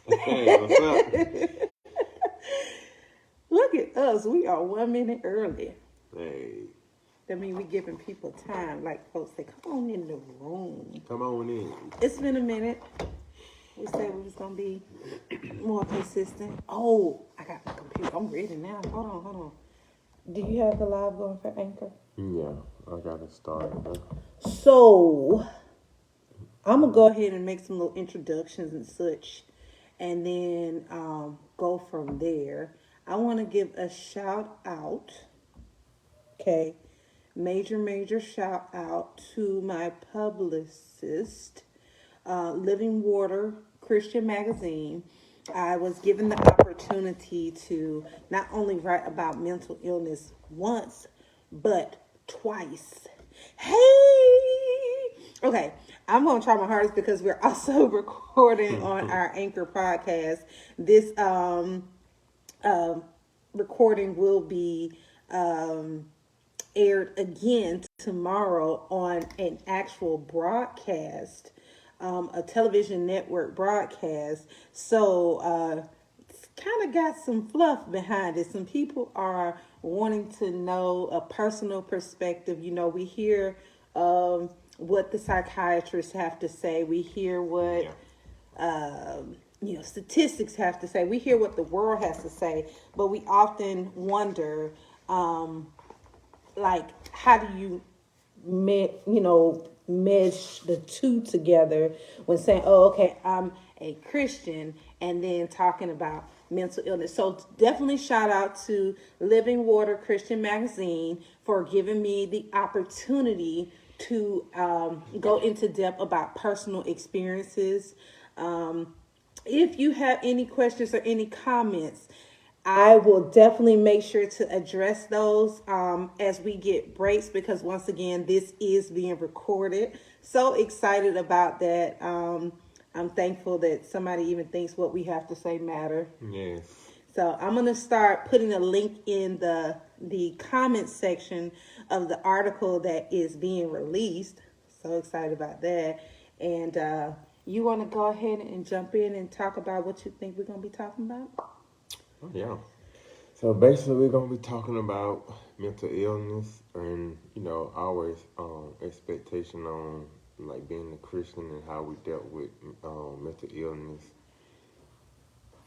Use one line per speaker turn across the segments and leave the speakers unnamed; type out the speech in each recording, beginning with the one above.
Hey, what's up?
Look at us. We are 1 minute early.
Hey,
That means we giving people time. Like folks say, come on in the room.
come on in.
It's been a minute. We said we was going to be more consistent. Oh, I got my computer. I'm ready now. Hold on. Do you have the live going for Anchor?
Yeah, I got it started.
So, I'm going to go ahead and make some little introductions and such. And then go from there. I want to give a shout out. Okay. Major shout out to my publicist, Living Water Christian Magazine. I was given the opportunity to not only write about mental illness once, but twice. Hey! Okay, I'm going to try my hardest because we're also recording on our Anchor podcast. This recording will be aired again tomorrow on an actual broadcast, a television network broadcast. So it's kind of got some fluff behind it. Some people are wanting to know a personal perspective. You know, we hear what the psychiatrists have to say. We hear what statistics have to say. We hear what the world has to say, but we often wonder, like, how do you mesh the two together when saying, oh, okay, I'm a Christian, and then talking about mental illness. So definitely shout out to Living Water Christian Magazine for giving me the opportunity to go into depth about personal experiences. If you have any questions or any comments, I will definitely make sure to address those as we get breaks, because once again, this is being recorded. So excited about that. I'm thankful that somebody even thinks what we have to say matter.
Yes.
So I'm going to start putting a link in the comment section of the article that is being released. So excited about that. And you want to go ahead and jump in and talk about what you think we're going to be talking about?
Oh, yeah. So basically, we're gonna be talking about mental illness and our expectation on like being a Christian and how we dealt with mental illness.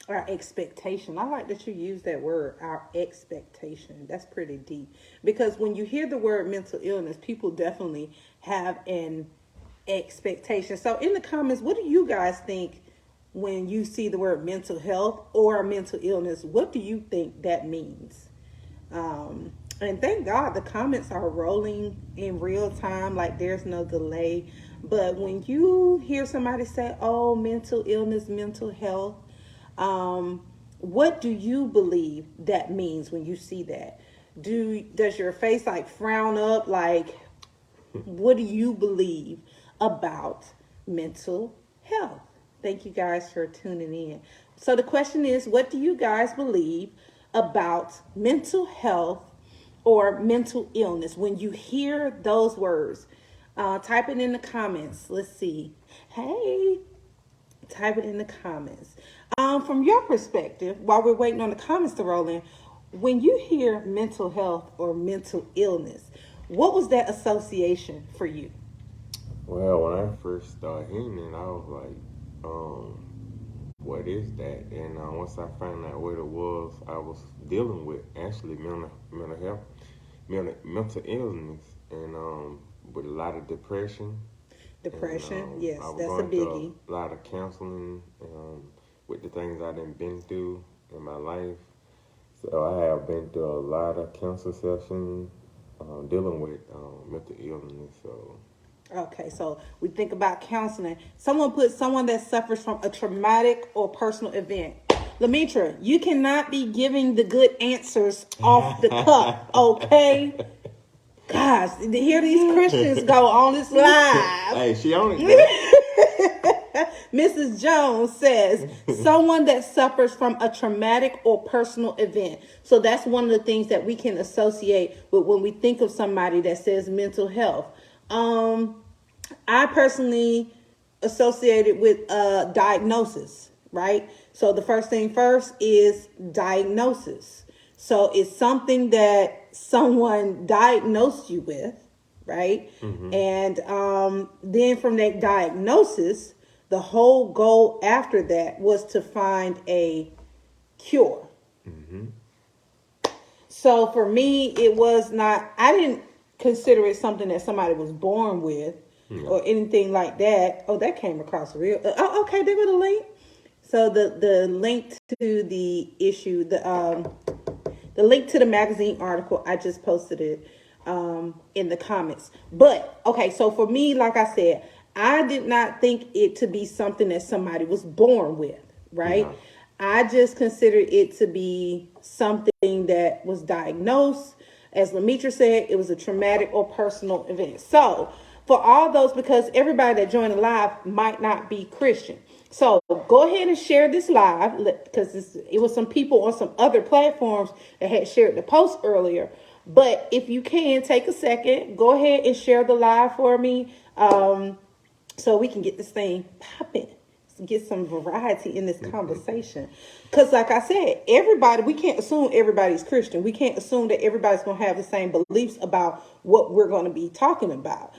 Our expectation. I like that you use that word, our expectation. That's pretty deep. Because when you hear the word mental illness, people definitely have an expectation. So in the comments, what do you guys think when you see the word mental health or mental illness? What do you think that means? And thank God the comments are rolling in real time, like there's no delay. But when you hear somebody say, oh, mental illness, mental health, what do you believe that means when you see that? Does your face like frown up? Like, what do you believe about mental health? Thank you guys for tuning in. So the question is, what do you guys believe about mental health or mental illness? When you hear those words, type it in the comments. Let's see. Hey, type it in the comments. From your perspective, while we're waiting on the comments to roll in, when you hear mental health or mental illness, what was that association for you?
Well, when I first started hearing it, I was like, what is that? And once I found out what it was, I was dealing with actually mental health, mental illness, and with a lot of depression.
Depression,
And,
yes,
I was
that's a
going
biggie.
through a lot of counseling with the things I done been through in my life. So I have been through a lot of counseling sessions dealing with mental illness. So
Okay, so we think about counseling. Someone put someone that suffers from a traumatic or personal event. Lamitra, you cannot be giving the good answers off the cuff, okay? Gosh, to hear these Christians go on this live.
hey, she on it.
Mrs. Jones says, someone that suffers from a traumatic or personal event. So that's one of the things that we can associate with when we think of somebody that says mental health. I personally associated with diagnosis. right? So the first thing first is diagnosis. So it's something that someone diagnosed you with, right? And then from that diagnosis, the whole goal after that was to find a cure. So for me, it was not, I didn't consider it something that somebody was born with or anything like that. Oh, that came across real. Oh, okay, there go the link. So the link to the issue, the link to the magazine article, I just posted it in the comments. But okay, so for me, like I said, I did not think it to be something that somebody was born with, right?
No.
I just considered it to be something that was diagnosed. As Lamitra said, it was a traumatic or personal event. So for all those, because everybody that joined the live might not be Christian. So go ahead and share this live, because it was some people on some other platforms that had shared the post earlier. But if you can, take a second, go ahead and share the live for me, so we can get this thing popping. Get some variety in this conversation, because like I said, everybody, we can't assume everybody's Christian. We can't assume that everybody's going to have the same beliefs about what we're going to be talking about,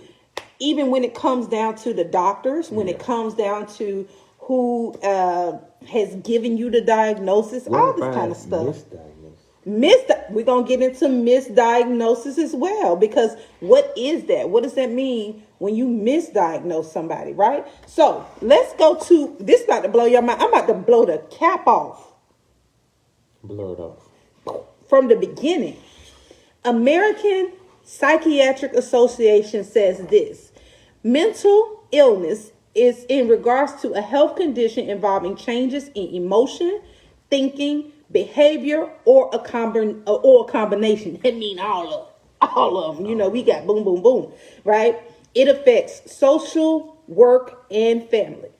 even when it comes down to the doctors, when it comes down to who has given you the diagnosis, all this kind of stuff. We're going to get into misdiagnosis as well, because what is that? What does that mean when you misdiagnose somebody, right? So let's go to, this about to blow your mind. I'm about to blow the cap off.
Blow it off.
From the beginning. American Psychiatric Association says this: mental illness is in regards to a health condition involving changes in emotion, thinking, behavior, or a combination. It mean all of them. You know, we got boom, boom, boom, right? It affects social, work, and family.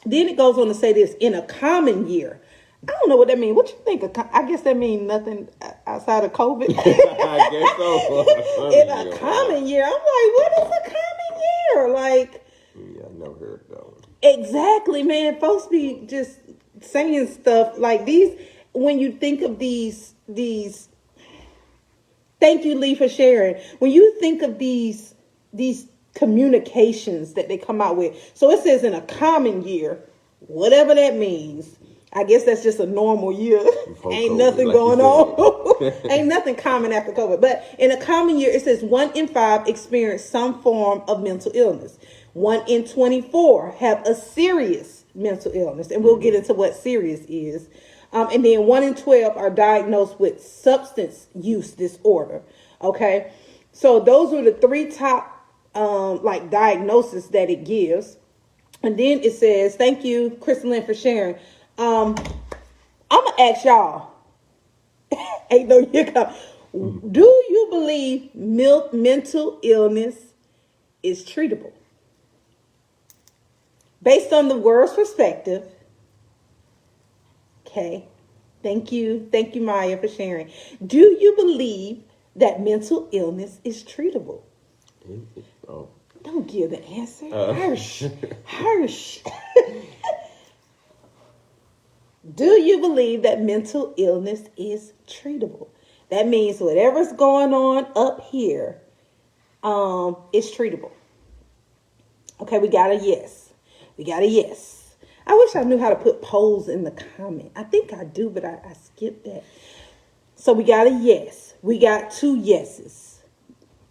Then it goes on to say this: in a common year. I don't know what that means. What you think? I guess that means nothing outside of COVID.
I guess so.
In a common year. I'm like, what is a common year? Like,
yeah, I never heard that one.
Exactly, man. Folks be just saying stuff like these. When you think of these, thank you, Lee, for sharing. When you think of these communications that they come out with, so it says in a common year, whatever that means. I guess that's just a normal year. Ain't
COVID,
nothing
like
going on. Ain't nothing common after COVID. But in a common year, it says 1 in 5 experience some form of mental illness. 1 in 24 have a serious mental illness. And we'll get into what serious is. And then 1 in 12 are diagnosed with substance use disorder. Okay. So those are the 3 top diagnoses that it gives. And then it says, thank you, Crystalline, for sharing. I'm gonna ask y'all. Ain't no hiccup. Do you believe mental illness is treatable? Based on the word's perspective. Okay. Thank you, Maya, for sharing. Do you believe that mental illness is treatable?
Oh.
Don't give the answer. Harsh. Do you believe that mental illness is treatable? That means whatever's going on up here is treatable. Okay, we got a yes. I wish I knew how to put polls in the comment. I think I do, but I skipped that. So we got a yes. We got 2 yeses.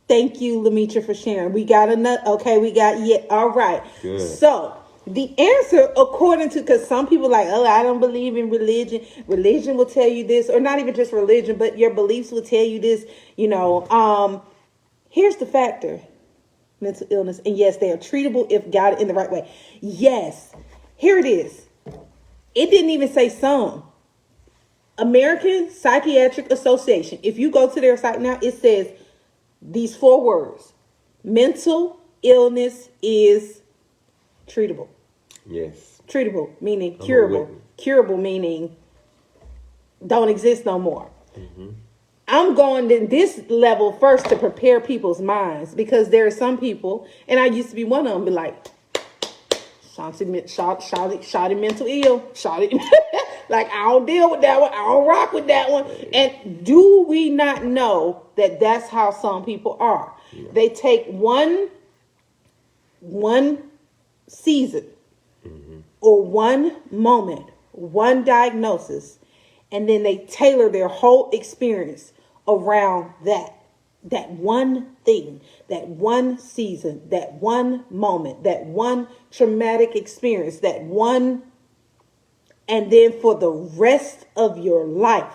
Thank you, Lamitra, for sharing. We got another. Okay, we got all right.
Good.
So the answer, according to, because some people like, oh, I don't believe in religion. Religion will tell you this, or not even just religion, but your beliefs will tell you this. You know, here's the factor: mental illness, and yes, they are treatable if guided in the right way. Yes, here it is. It didn't even say some. American Psychiatric Association. If you go to their site now, it says these 4 words: mental illness is treatable.
Yes.
Treatable meaning curable. Curable meaning don't exist no more. Mm-hmm. I'm going to this level first to prepare people's minds, because there are some people, and I used to be one of them, be like, Shawty mental ill. Shawty, like, I don't deal with that one. I don't rock with that one. And do we not know that that's how some people are?
Yeah.
They take one season or one moment, one diagnosis, and then they tailor their whole experience around that one thing, that one season, that one moment, that one traumatic experience, that one, and then for the rest of your life,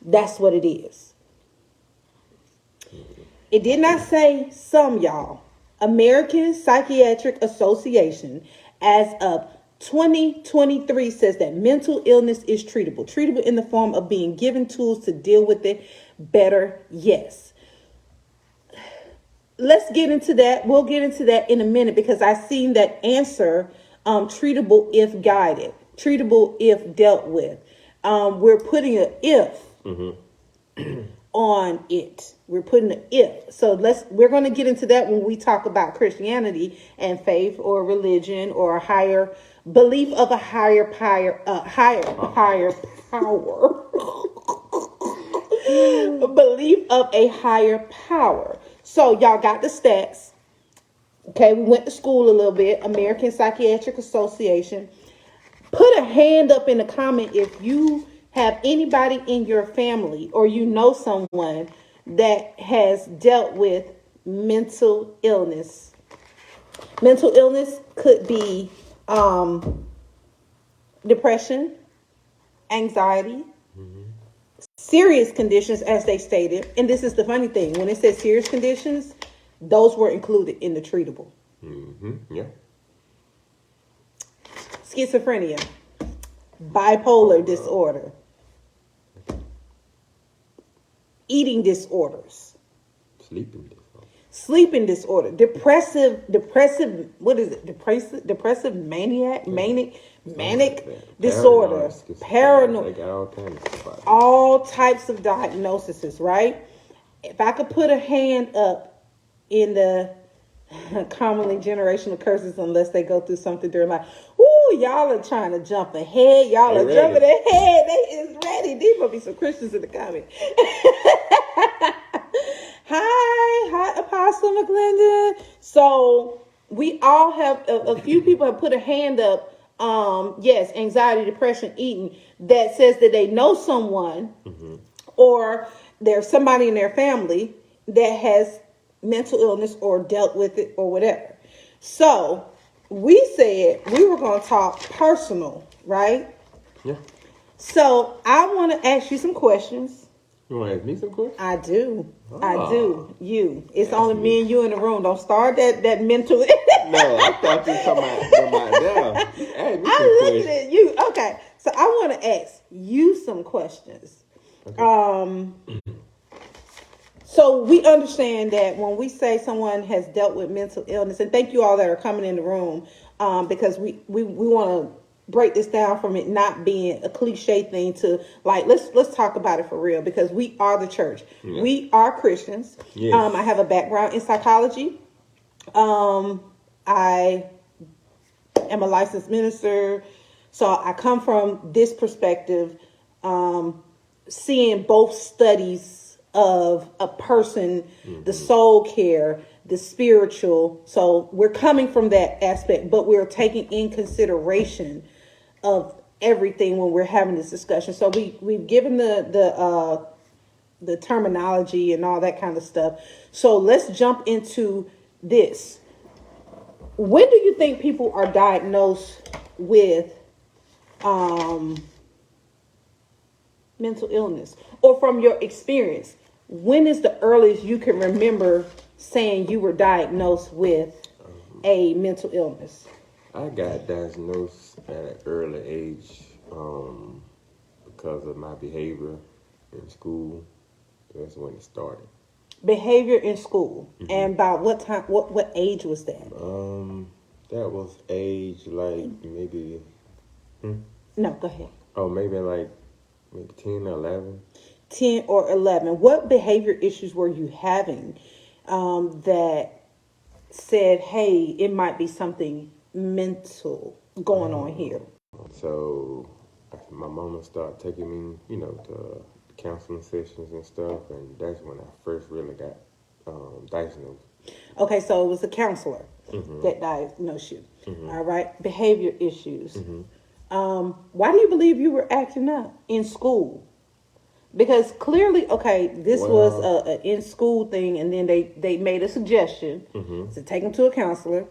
that's what it is. It did not say some, y'all. American Psychiatric Association, as of 2023, says that mental illness is treatable in the form of being given tools to deal with it better. Yes. Let's get into that. We'll get into that in a minute, because I seen that answer, treatable if guided, treatable if dealt with. We're putting an if on it. We're putting an if. So we're going to get into that when we talk about Christianity and faith or religion or a higher belief of a higher power. Belief of a higher power. So y'all got the stats. Okay, we went to school a little bit. American Psychiatric Association. Put a hand up in the comment if you have anybody in your family or you know someone that has dealt with mental illness. Mental illness could be depression, anxiety, serious conditions, as they stated. And this is the funny thing. When it says serious conditions, those were included in the treatable.
Yeah.
Schizophrenia, bipolar disorder, eating disorders, sleeping disorder, depressive, what is it? Depressive manic disorder, paranoid, all types of diagnoses, right? If I could put a hand up in the commonly generational curses, unless they go through something during life. Ooh, y'all are trying to jump ahead. Y'all are jumping ahead. They is ready. These will be some Christians in the comments. Hi, Apostle McGlendon. So we all have a few people have put a hand up. Yes, anxiety, depression, eating, that says that they know someone or there's somebody in their family that has mental illness or dealt with it or whatever. So we said we were going to talk personal, right?
Yeah.
So I want to ask you some questions.
You want to ask me some questions?
I do. I do. It's only me and you in the room. Don't start that mental.
No, I thought you were talking about them.
I'm looking at you. Okay. So I want to ask you some questions. Okay. So we understand that when we say someone has dealt with mental illness, and thank you all that are coming in the room, because we want to break this down from it not being a cliche thing to, like, let's talk about it for real, because we are the church. Yeah. We are Christians. Yes. I have a background in psychology. I am a licensed minister. So I come from this perspective, seeing both studies of a person, the soul care, the spiritual. So we're coming from that aspect, but we're taking in consideration of everything when we're having this discussion. So we've given the terminology and all that kind of stuff. So let's jump into this. When do you think people are diagnosed with mental illness? Or from your experience, when is the earliest you can remember saying you were diagnosed with a mental illness?
I got diagnosed at an early age because of my behavior in school. That's when it started.
Behavior in school. Mm-hmm. And by what time? What age was that?
That was age like maybe.
No, go ahead.
Oh, maybe 10 or 11.
10 or 11. What behavior issues were you having that said, hey, it might be something mental going on here?
So my mama started taking me, to counseling sessions and stuff, and that's when I first really got diagnosed.
Okay, so it was a counselor that diagnosed you. All right, behavior issues. Why do you believe you were acting up in school? Because clearly, okay, this was a in school thing, and then they made a suggestion to take him to a counselor.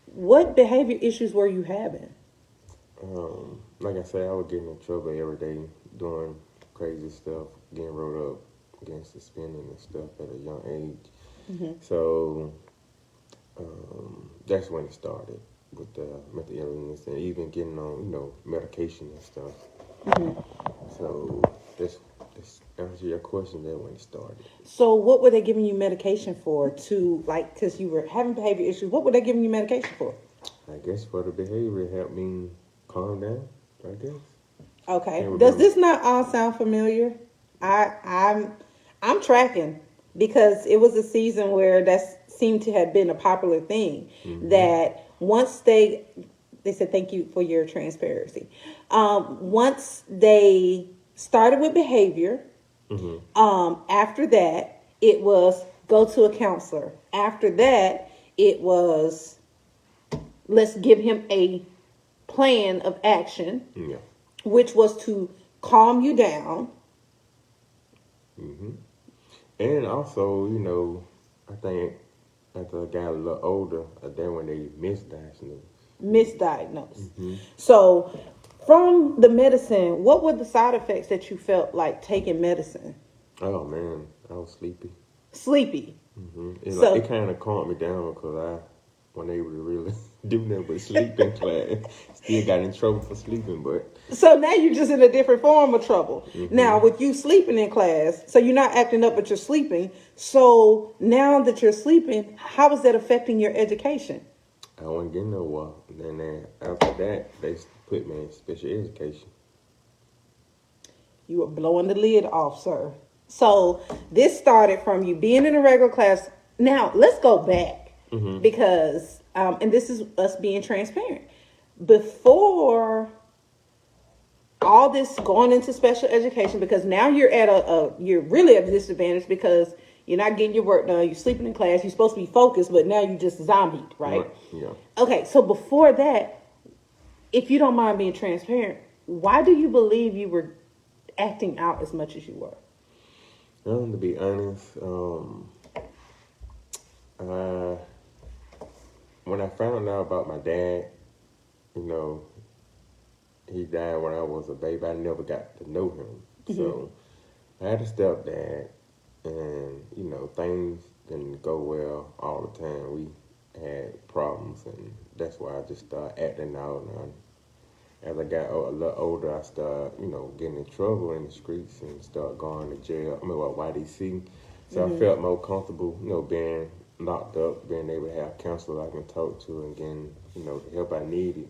What behavior issues were you having?
Like I said, I was getting in trouble every day, doing crazy stuff, getting wrote up, getting suspended and stuff at a young age. So that's when it started with the mental illness and even getting on, medication and stuff. So this answer your question, that when it started.
So what were they giving you medication for? Because you were having behavior issues. What were they giving you medication for?
I guess for the behavior, it helped me calm down, I guess.
Okay. Does this not all sound familiar? I'm tracking because it was a season where that seemed to have been a popular thing. That once they said thank you for your transparency. Once they started with behavior, after that it was go to a counselor. After that it was let's give him a plan of action, which was to calm you down.
And also, I think after I got a little older, then when they misdiagnosed.
So from the medicine, what were the side effects that you felt like taking medicine?
Oh man, I was sleepy.
Sleepy.
It kind of calmed me down because I wasn't able to really do nothing but sleep in class. Still got in trouble for sleeping, but
so now you're just in a different form of trouble. Now with you sleeping in class, so you're not acting up, but you're sleeping. So now that you're sleeping, how is that affecting your education?
I wasn't getting nowhere. And then after that, they put me in special education.
You were blowing the lid off, sir. So this started from you being in a regular class. Now let's go back because, and this is us being transparent. Before all this going into special education, because now you're at you're really at a disadvantage because you're not getting your work done. You're sleeping in class. You're supposed to be focused, but now you just zombied, right?
Yeah.
Okay, so before that, if you don't mind being transparent, why do you believe you were acting out as much as you were?
To be honest, when I found out about my dad, he died when I was a baby. I never got to know him. So I had a stepdad, and, things didn't go well all the time. We had problems, and that's why I just started acting out. And as I got a little older, I started, getting in trouble in the streets and started going to jail. YDC. So I felt more comfortable, being locked up, being able to have a counselor I can talk to and getting, the help I needed.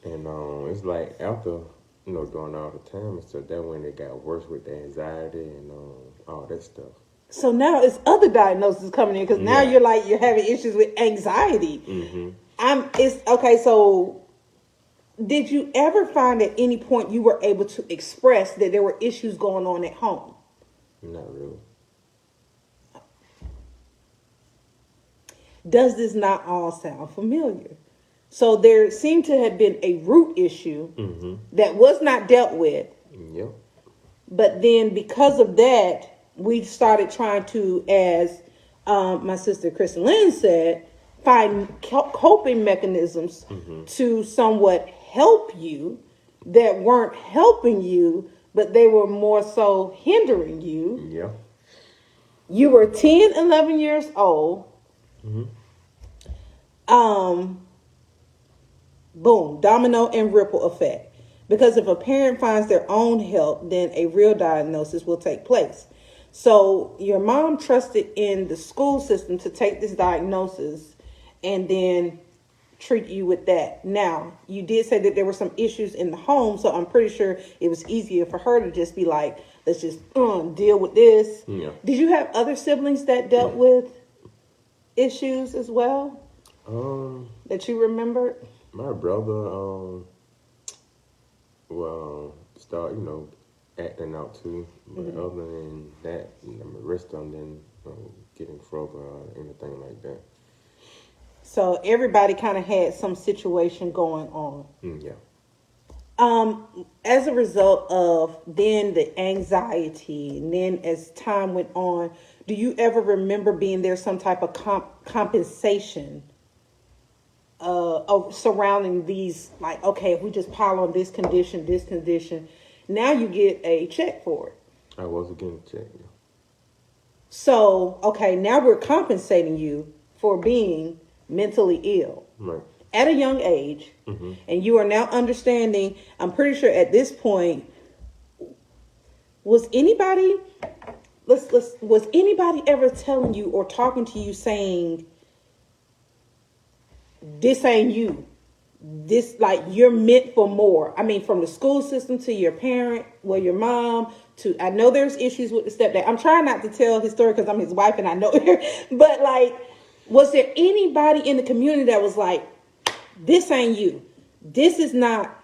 And it's like after, during all the time and stuff, that when it got worse with the anxiety and all that stuff.
So now it's other diagnoses coming in because now you're having issues with anxiety. Okay. So did you ever find at any point you were able to express that there were issues going on at home?
Not really.
Does this not all sound familiar? So there seemed to have been a root issue that was not dealt with.
Yep.
But then because of that, we started trying to, as my sister Kristen Lynn said, find coping mechanisms to somewhat help you that weren't helping you, but they were more so hindering you.
Yeah.
You were 10, 11 years old. Boom, domino and ripple effect. Because if a parent finds their own help, then a real diagnosis will take place. So your mom trusted in the school system to take this diagnosis and then treat you with that. Now, you did say that there were some issues in the home, so I'm pretty sure it was easier for her to just be like, let's just deal with this.
Yeah.
Did you have other siblings that dealt with issues as well? that you remembered?
My brother, start, acting out too. But other than that, the rest of them didn't get in trouble or anything like that.
So everybody kind of had some situation going on.
Yeah.
As a result of then the anxiety, and then as time went on, do you ever remember being there some type of compensation of surrounding these? Like, okay, if we just pile on this condition, now you get a check for it.
I wasn't getting a check. Yeah.
So, okay, now we're compensating you for being mentally ill.
Right.
At a young age, and you are now understanding. I'm pretty sure at this point, was anybody was anybody ever telling you or talking to you saying, this ain't you, this, like, you're meant for more? I mean, from the school system to your parent, well, your mom, to, I know there's issues with the stepdad. I'm trying not to tell his story because I'm his wife and I know her, but like, was there anybody in the community that was like, this ain't you, this is not?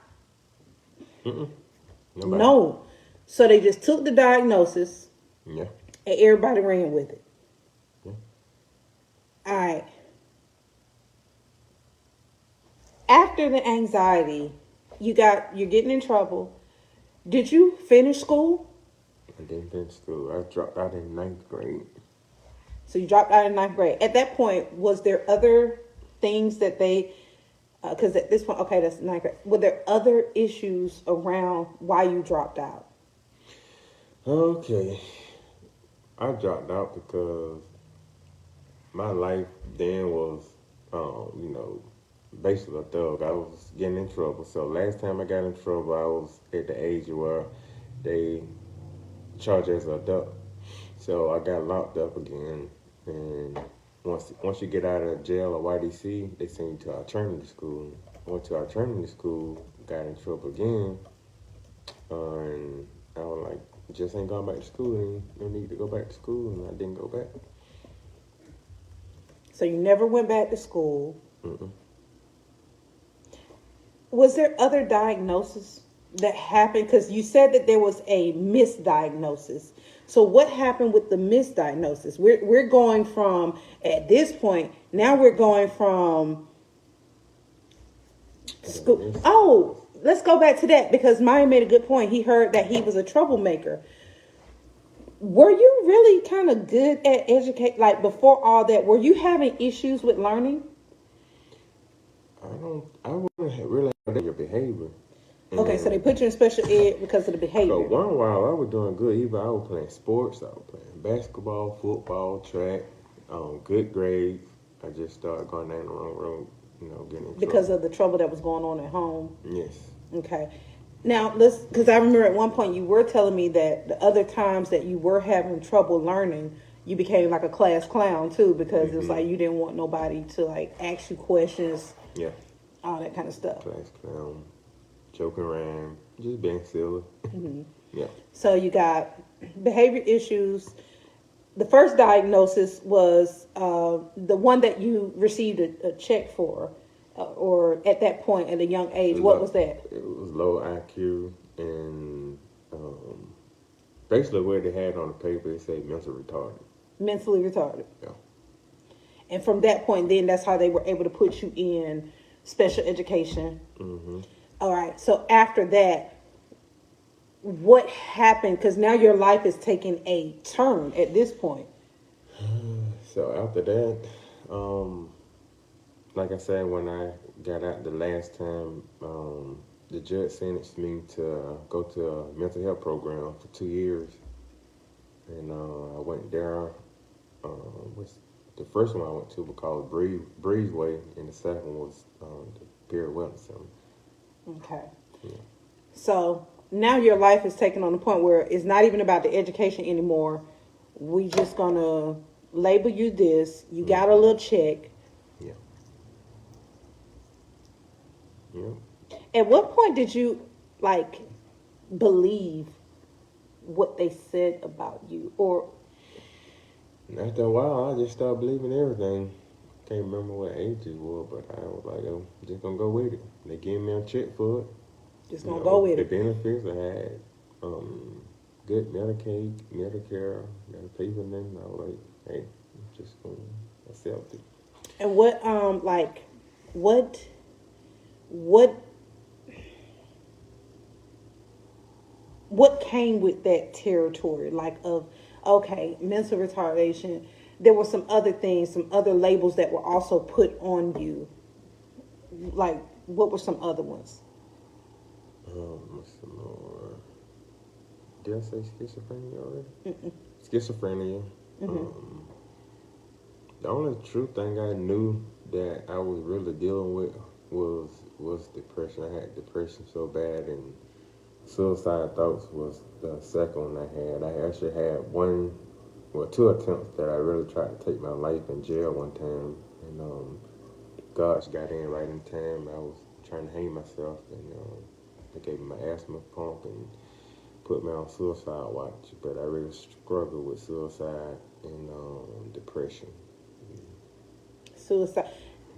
No. So they just took the diagnosis.
Yeah.
And everybody ran with it.
Yeah.
All right. After the anxiety, you're getting in trouble. Did you finish school?
I didn't finish school. I dropped out in 9th grade.
So you dropped out in 9th grade. At that point, was there other things that they, because at this point, okay, that's 9th grade. Were there other issues around why you dropped out?
Okay. I dropped out because my life then was, basically a thug. I was getting in trouble. So last time I got in trouble, I was at the age where they charge as an adult. So I got locked up again. And once you get out of jail or YDC, they send you to alternative school. I went to alternative school, got in trouble again. And I was like, just ain't going back to school, and no need to go back to school, and I didn't go back.
So you never went back to school.
Mm-mm.
Was there other diagnosis that happened? Because you said that there was a misdiagnosis. So what happened with the misdiagnosis? We're going from, at this point, now we're going from school. Oh, let's go back to that, because Maya made a good point. He heard that he was a troublemaker. Were you really kind of good at educate? Like, before all that, were you having issues with learning?
I wouldn't really have your behavior.
Okay, so they put you in special ed because of the behavior.
So one while I was doing good, even I was playing sports, I was playing basketball, football, track, good grades. I just started going down the wrong road, getting in
because
trouble.
of the trouble that was going on at home.
Yes.
Okay. Now, because I remember at one point you were telling me that the other times that you were having trouble learning, you became like a class clown too, because it was like you didn't want nobody to like ask you questions.
Yeah.
All that kind of stuff.
Class clown, joking around, just being silly. Yeah.
So you got behavior issues. The first diagnosis was the one that you received a check for, or at that point at a young age. What was that?
It was low IQ, and basically what they had on the paper, they said mentally retarded.
Mentally retarded.
Yeah.
And from that point, then that's how they were able to put you in special education.
Mm-hmm.
All right. So after that, what happened? Because now your life is taking a turn at this point.
So after that, like I said, when I got out the last time, the judge sentenced me to go to a mental health program for 2 years. And I went there. The first one I went to was called Breezeway, and the second one was the Perry Wellness Center.
Okay.
Yeah.
So now your life is taken on the point where it's not even about the education anymore. We just gonna label you this. You got a little check.
Yeah. Yeah.
At what point did you believe what they said about you? Or
After a while, I just started believing everything. can't remember what age it was, but I was like, I'm just gonna go with it. They gave me a check for it.
Just gonna go with
the
it.
benefits I had, good Medicaid, Medicare, gotta pay for nothing. I was like, hey, I'm just gonna accept it.
And what what came with that territory? Like of, okay, mental retardation. There were some other things, some other labels that were also put on you. Like, what were some other ones?
What's some more? Did I say schizophrenia already?
Mm-mm.
Schizophrenia.
Mm-hmm.
The only true thing I knew that I was really dealing with was depression. I had depression so bad, and suicide thoughts was the second one I had. I actually had two attempts that I really tried to take my life in jail one time, and God got in right in time. I was trying to hang myself, and they gave me my asthma pump and put me on suicide watch. But I really struggled with suicide and depression.
Suicide.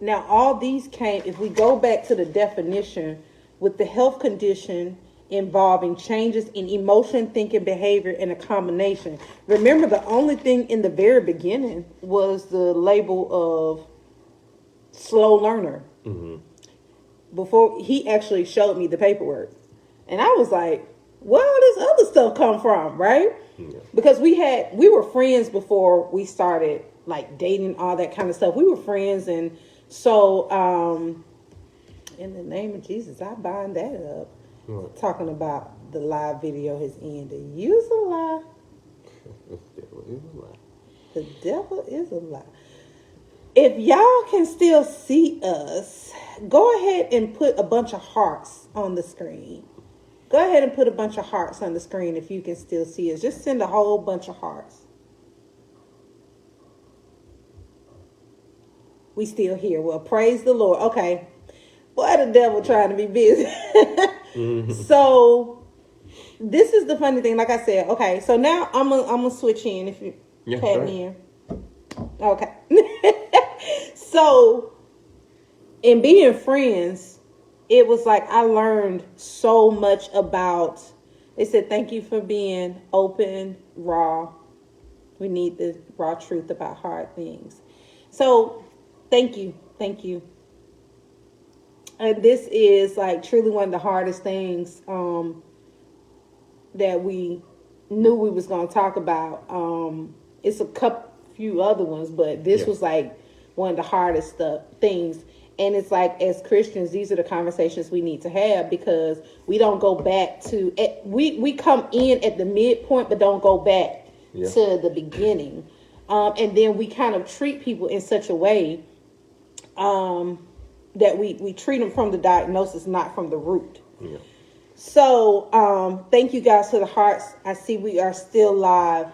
Now, all these came, if we go back to the definition, with the health condition involving changes in emotion, thinking, behavior, and a combination. Remember, the only thing in the very beginning was the label of slow learner.
Mm-hmm.
Before he actually showed me the paperwork. And I was like, where all this other stuff come from, right?
Yeah.
Because we were friends before we started like dating, all that kind of stuff. We were friends, and so in the name of Jesus, I bind that up.
What?
Talking about the live video has ended. You's a lie.
The devil is a lie.
The devil is a lie. If y'all can still see us, go ahead and put a bunch of hearts on the screen. Go ahead and put a bunch of hearts on the screen if you can still see us. Just send a whole bunch of hearts. We still here. Well, praise the Lord. Okay. Boy, the devil trying to be busy. So this is the funny thing. Like I said, okay. So now I'm gonna switch in if you tag me in. Okay. So in being friends, it was like I learned so much about. They said, thank you for being open, raw. We need the raw truth about hard things. So thank you. And this is like truly one of the hardest things that we knew we was going to talk about. It's a few other ones, but this was like one of the hardest things. And it's like, as Christians, these are the conversations we need to have, because we don't go back to, we come in at the midpoint, but don't go back to the beginning. And then we kind of treat people in such a way that we treat them from the diagnosis, not from the root.
Yeah.
So thank you guys for the hearts. I see we are still live.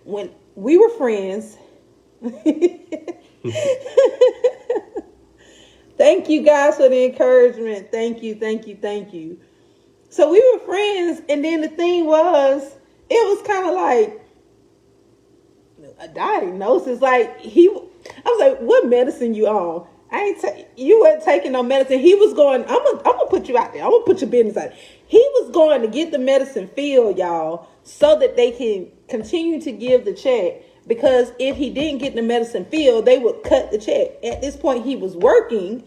When we were friends, thank you guys for the encouragement. Thank you. So we were friends, and then the thing was, it was kind of like a diagnosis. Like I was like, "What medicine you on?" You weren't taking no medicine. He was going, I'm gonna put you out there. I'm gonna put your business out there. He was going to get the medicine filled, y'all, so that they can continue to give the check. Because if he didn't get the medicine filled, they would cut the check. At this point, he was working.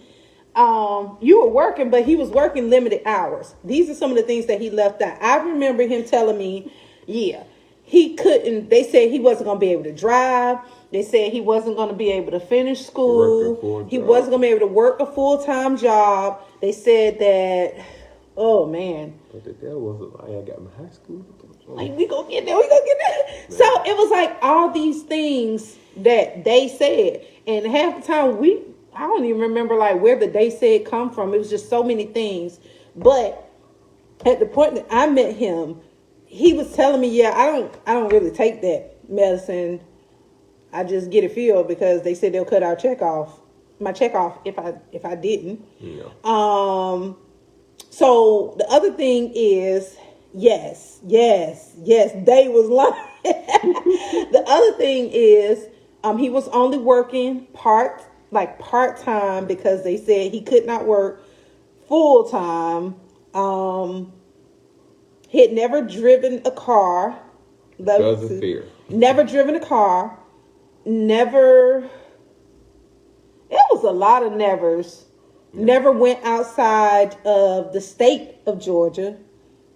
You were working, but he was working limited hours. These are some of the things that he left out. I remember him telling me, he couldn't. They said he wasn't gonna be able to drive. They said he wasn't going to be able to finish school. He wasn't going to be able to work a full-time job. They said that, oh, man.
But the devil wasn't like, I got my high school.
Like, we going to get there. Man. So it was like all these things that they said. And half the time, I don't even remember like where the they said come from. It was just so many things. But at the point that I met him, he was telling me, I don't really take that medicine. I just get it filled because they said they'll cut my check off if I didn't.
Yeah.
So the other thing is, yes, they was lying. The other thing is, he was only working part like part-time because they said he could not work full-time. He had never driven a car.
Because of fear.
Never driven a car. Never. It was a lot of nevers. Yeah. Never went outside of the state of Georgia.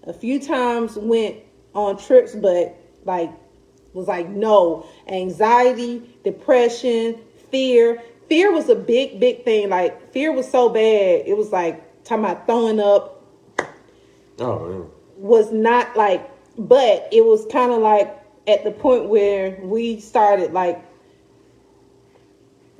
A few times went on trips, but was no. Anxiety, depression, fear. Fear was a big, big thing. Like, fear was so bad. It was like talking about throwing up.
Oh, man.
Was not like, but it was kind of like at the point where we started like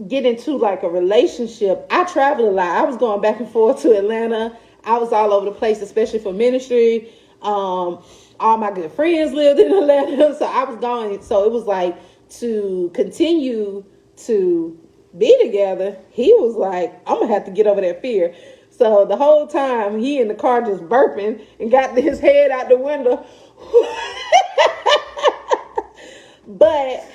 get into like a relationship. I traveled a lot. I was going back and forth to Atlanta. I was all over the place, especially for ministry. All my good friends lived in Atlanta, so I was going. So it was like, to continue to be together, he was like, I'm gonna have to get over that fear. So the whole time he in the car just burping and got his head out the window. But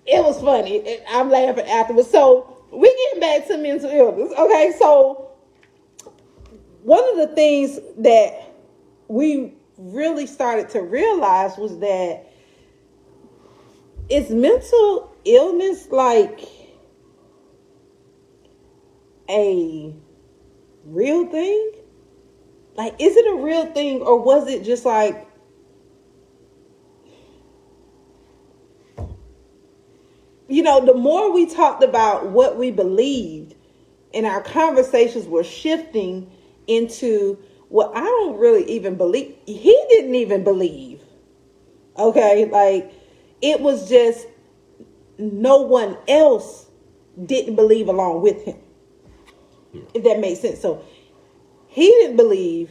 it was funny. I'm laughing afterwards. So we getting back to mental illness. Okay, so one of the things that we really started to realize was that, is mental illness like a real thing? Like, is it a real thing, or was it just like, the more we talked about what we believed, and our conversations were shifting into what I don't really even believe. He didn't even believe. Okay, like, it was just no one else didn't believe along with him. If that makes sense. So he didn't believe,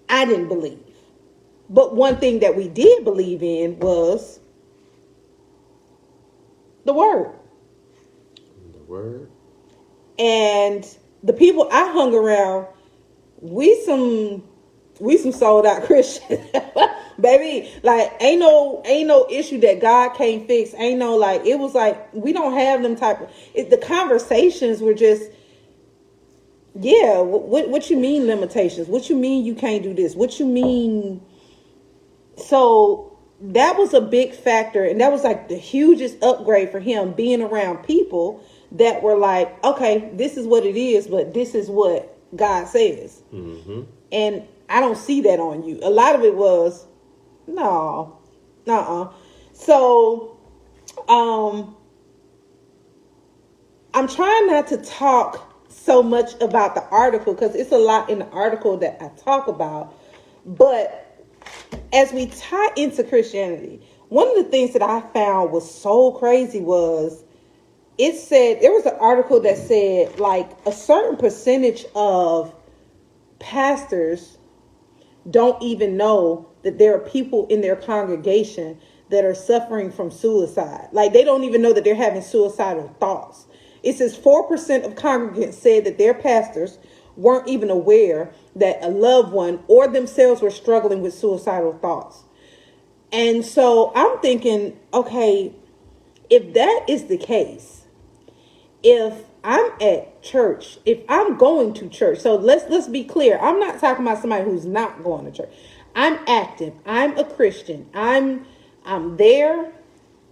I didn't believe. But one thing that we did believe in was the word.
The word.
And the people I hung around, we some sold out Christians. Baby, like, ain't no issue that God can't fix. Ain't no, like, it was like, we don't have them type of, the conversations were just, yeah, what you mean limitations? What you mean you can't do this? What you mean? So that was a big factor. And that was like the hugest upgrade for him, being around people that were like, okay, this is what it is, but this is what God says. Mm-hmm. And I don't see that on you. A lot of it was, no, So, I'm trying not to talk so much about the article because it's a lot in the article that I talk about. But as we tie into Christianity, one of the things that I found was so crazy was, it said, there was an article that said like a certain percentage of pastors don't even know that there are people in their congregation that are suffering from suicide. Like, they don't even know that they're having suicidal thoughts. It says 4% of congregants said that their pastors weren't even aware that a loved one or themselves were struggling with suicidal thoughts. And so I'm thinking, okay, if that is the case, if I'm at church, if I'm going to church, so let's be clear. I'm not talking about somebody who's not going to church. I'm active. I'm a Christian. I'm there.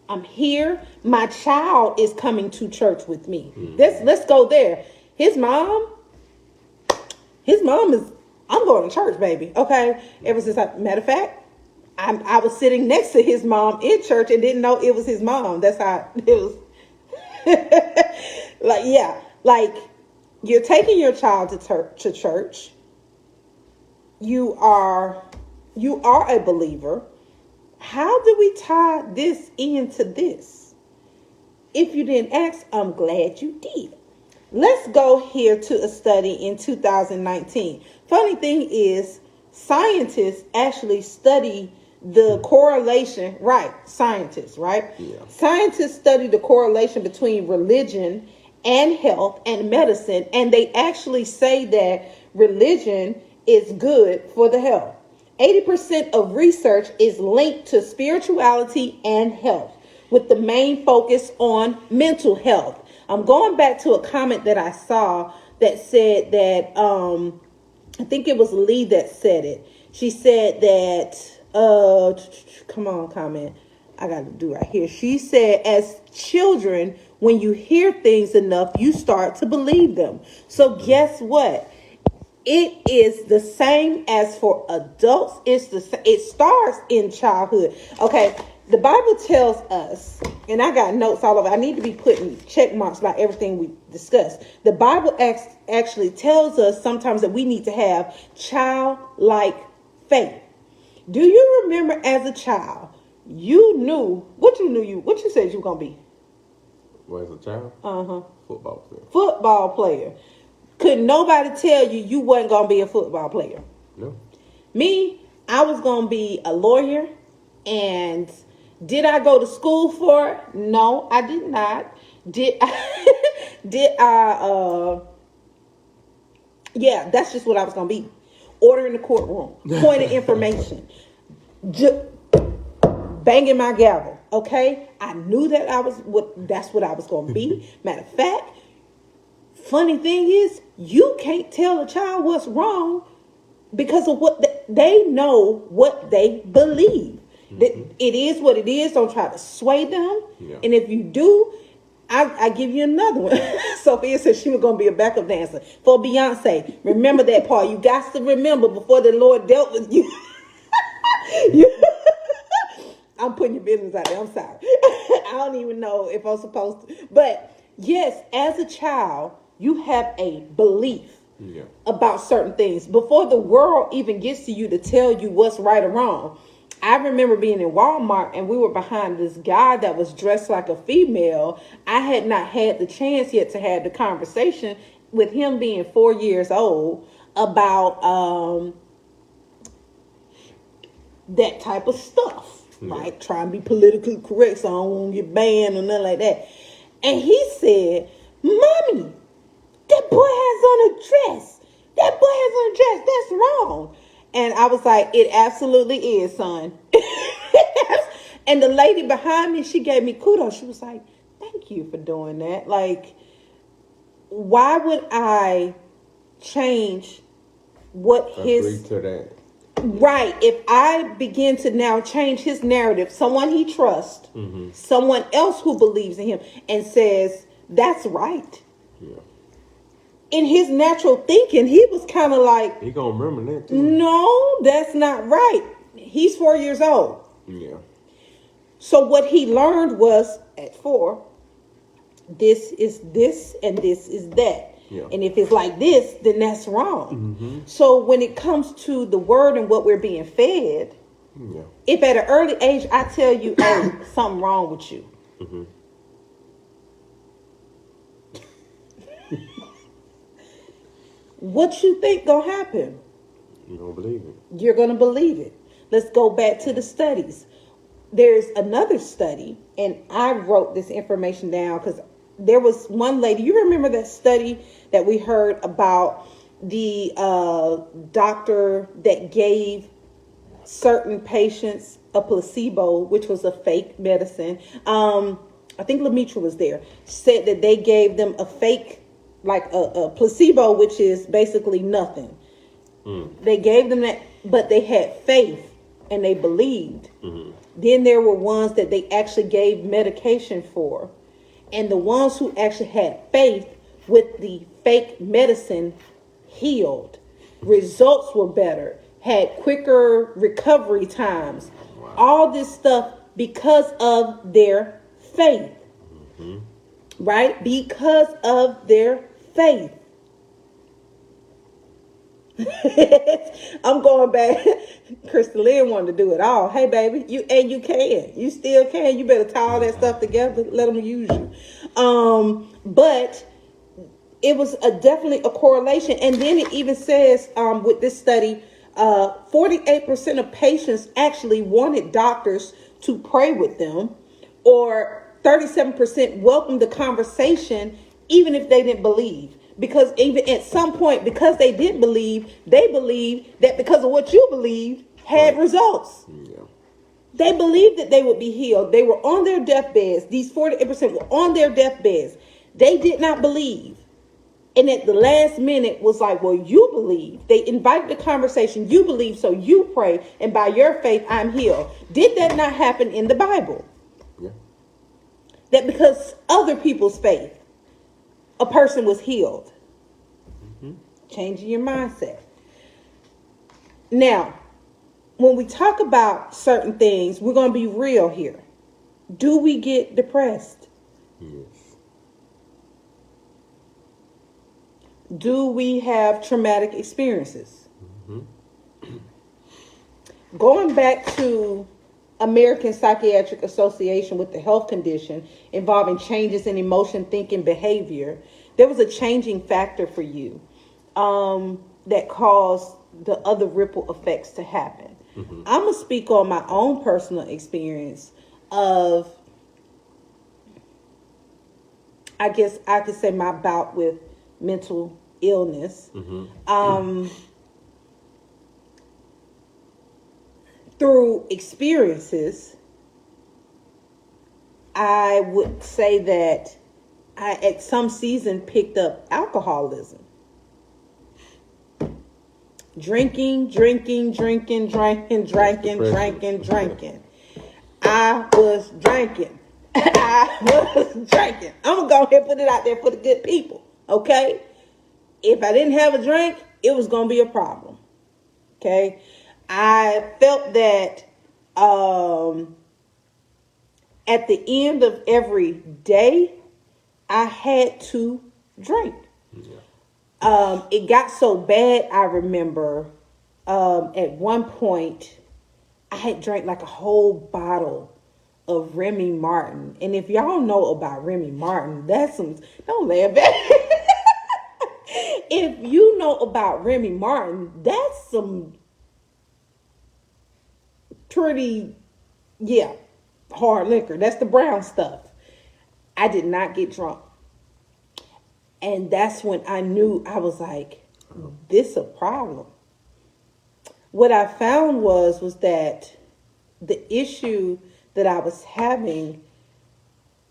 I'm here. My child is coming to church with me. Let's go there. His mom is, I'm going to church, baby. Okay. Ever since matter of fact, I was sitting next to his mom in church and didn't know it was his mom. That's how it was. Like, yeah, like, you're taking your child to church. You are a believer. How do we tie this into this? If you didn't ask, I'm glad you did. Let's go here to a study in 2019. Funny thing is, scientists actually study the correlation, right? Scientists, right? Yeah. Scientists study the correlation between religion and health and medicine, and they actually say that religion is good for the health. 80% of research is linked to spirituality and health, with the main focus on mental health. I'm going back to a comment that I saw that said that, I think it was Lee that said it. She said that, come on, comment. I got to do right here. She said, as children, when you hear things enough, you start to believe them. So guess what? It is the same as for adults. It starts in childhood. Okay, the Bible tells us, and I got notes all over. I need to be putting check marks by everything we discussed. The Bible actually tells us sometimes that we need to have childlike faith. Do you remember as a child, you knew what you said you were gonna be?
Well, as a child? Football player.
Football player. Could nobody tell you wasn't gonna be a football player?
No.
Me, I was gonna be a lawyer. And did I go to school for it? No, I did not. Did I yeah, that's just what I was gonna be. Order in the courtroom, point of information, banging my gavel. Okay, I knew that that's what I was gonna be. Matter of fact, funny thing is, you can't tell a child what's wrong because of what they know, what they believe. It is what it is. Don't try to sway them. Yeah. And if you do, I give you another one. Sophia said she was going to be a backup dancer for Beyonce. Remember that part. You got to remember before the Lord dealt with you. I'm putting your business out there. I'm sorry. I don't even know if I'm supposed to. But yes, as a child, you have a belief about certain things before the world even gets to you to tell you what's right or wrong. I remember being in Walmart and we were behind this guy that was dressed like a female. I had not had the chance yet to have the conversation with him being 4 years old about that type of stuff, right? Trying to be politically correct so I don't want to get banned or nothing like that. And he said, "Mommy, that boy has on a dress. That boy has on a dress. That's wrong." And I was like, "It absolutely is, son." And the lady behind me, she gave me kudos. She was like, "Thank you for doing that. Like, why would I change what
Agree to that.
Right. If I begin to now change his narrative, someone he trusts, someone else who believes in him and says, that's right." Yeah. In his natural thinking, he was kind of like,
he gonna remember that too.
No, that's not right. He's 4 years old. Yeah. So what he learned was at 4, this is this and this is that. Yeah. And if it's like this, then that's wrong. So when it comes to the word and what we're being fed, if at an early age I tell you, "Hey, something wrong with you," what you think gonna happen?
You're gonna believe it.
You're gonna believe it. Let's go back to the studies. There's another study, and I wrote this information down because there was one lady. You remember that study that we heard about the doctor that gave certain patients a placebo, which was a fake medicine. I think Lemitra was there. Said that they gave them a fake, like a placebo, which is basically nothing. They gave them that, but they had faith and they believed. Then there were ones that they actually gave medication for. And the ones who actually had faith with the fake medicine healed. Results were better, had quicker recovery times. Wow. All this stuff because of their faith. Right? Because of their faith. I'm going back. Krista Lynn wanted to do it all. Hey, baby, you can. You still can. You better tie all that stuff together. Let them use you. But it was definitely a correlation. And then it even says with this study, 48% of patients actually wanted doctors to pray with them, or 37% welcomed the conversation even if they didn't believe. Because even at some point, because they didn't believe, they believed that because of what you believed had results. Yeah. They believed that they would be healed. They were on their deathbeds. These 48% were on their deathbeds. They did not believe. And at the last minute was like, well, you believe. They invited the conversation. You believe, so you pray. And by your faith, I'm healed. Did that not happen in the Bible?
Yeah.
That because other people's faith, a person was healed. Changing your mindset. Now, when we talk about certain things, we're going to be real here. Do we get depressed?
Yes.
Do we have traumatic experiences? Going back to American Psychiatric Association with the health condition involving changes in emotion, thinking, behavior, there was a changing factor for you that caused the other ripple effects to happen. I'm going to speak on my own personal experience of, I guess I could say, my bout with mental illness. Through experiences, I would say that I, at some season, picked up alcoholism. Drinking. I was drinking. I'm going to go ahead and put it out there for the good people. Okay? If I didn't have a drink, it was going to be a problem. Okay? I felt that at the end of every day, I had to drink. It got so bad, I remember at one point, I had drank like a whole bottle of Remy Martin. And if y'all know about Remy Martin, that's some, don't laugh at it. If you know about Remy Martin, that's some pretty, hard liquor. That's the brown stuff. I did not get drunk. And that's when I knew, I was like, this a problem. What I found was that the issue that I was having,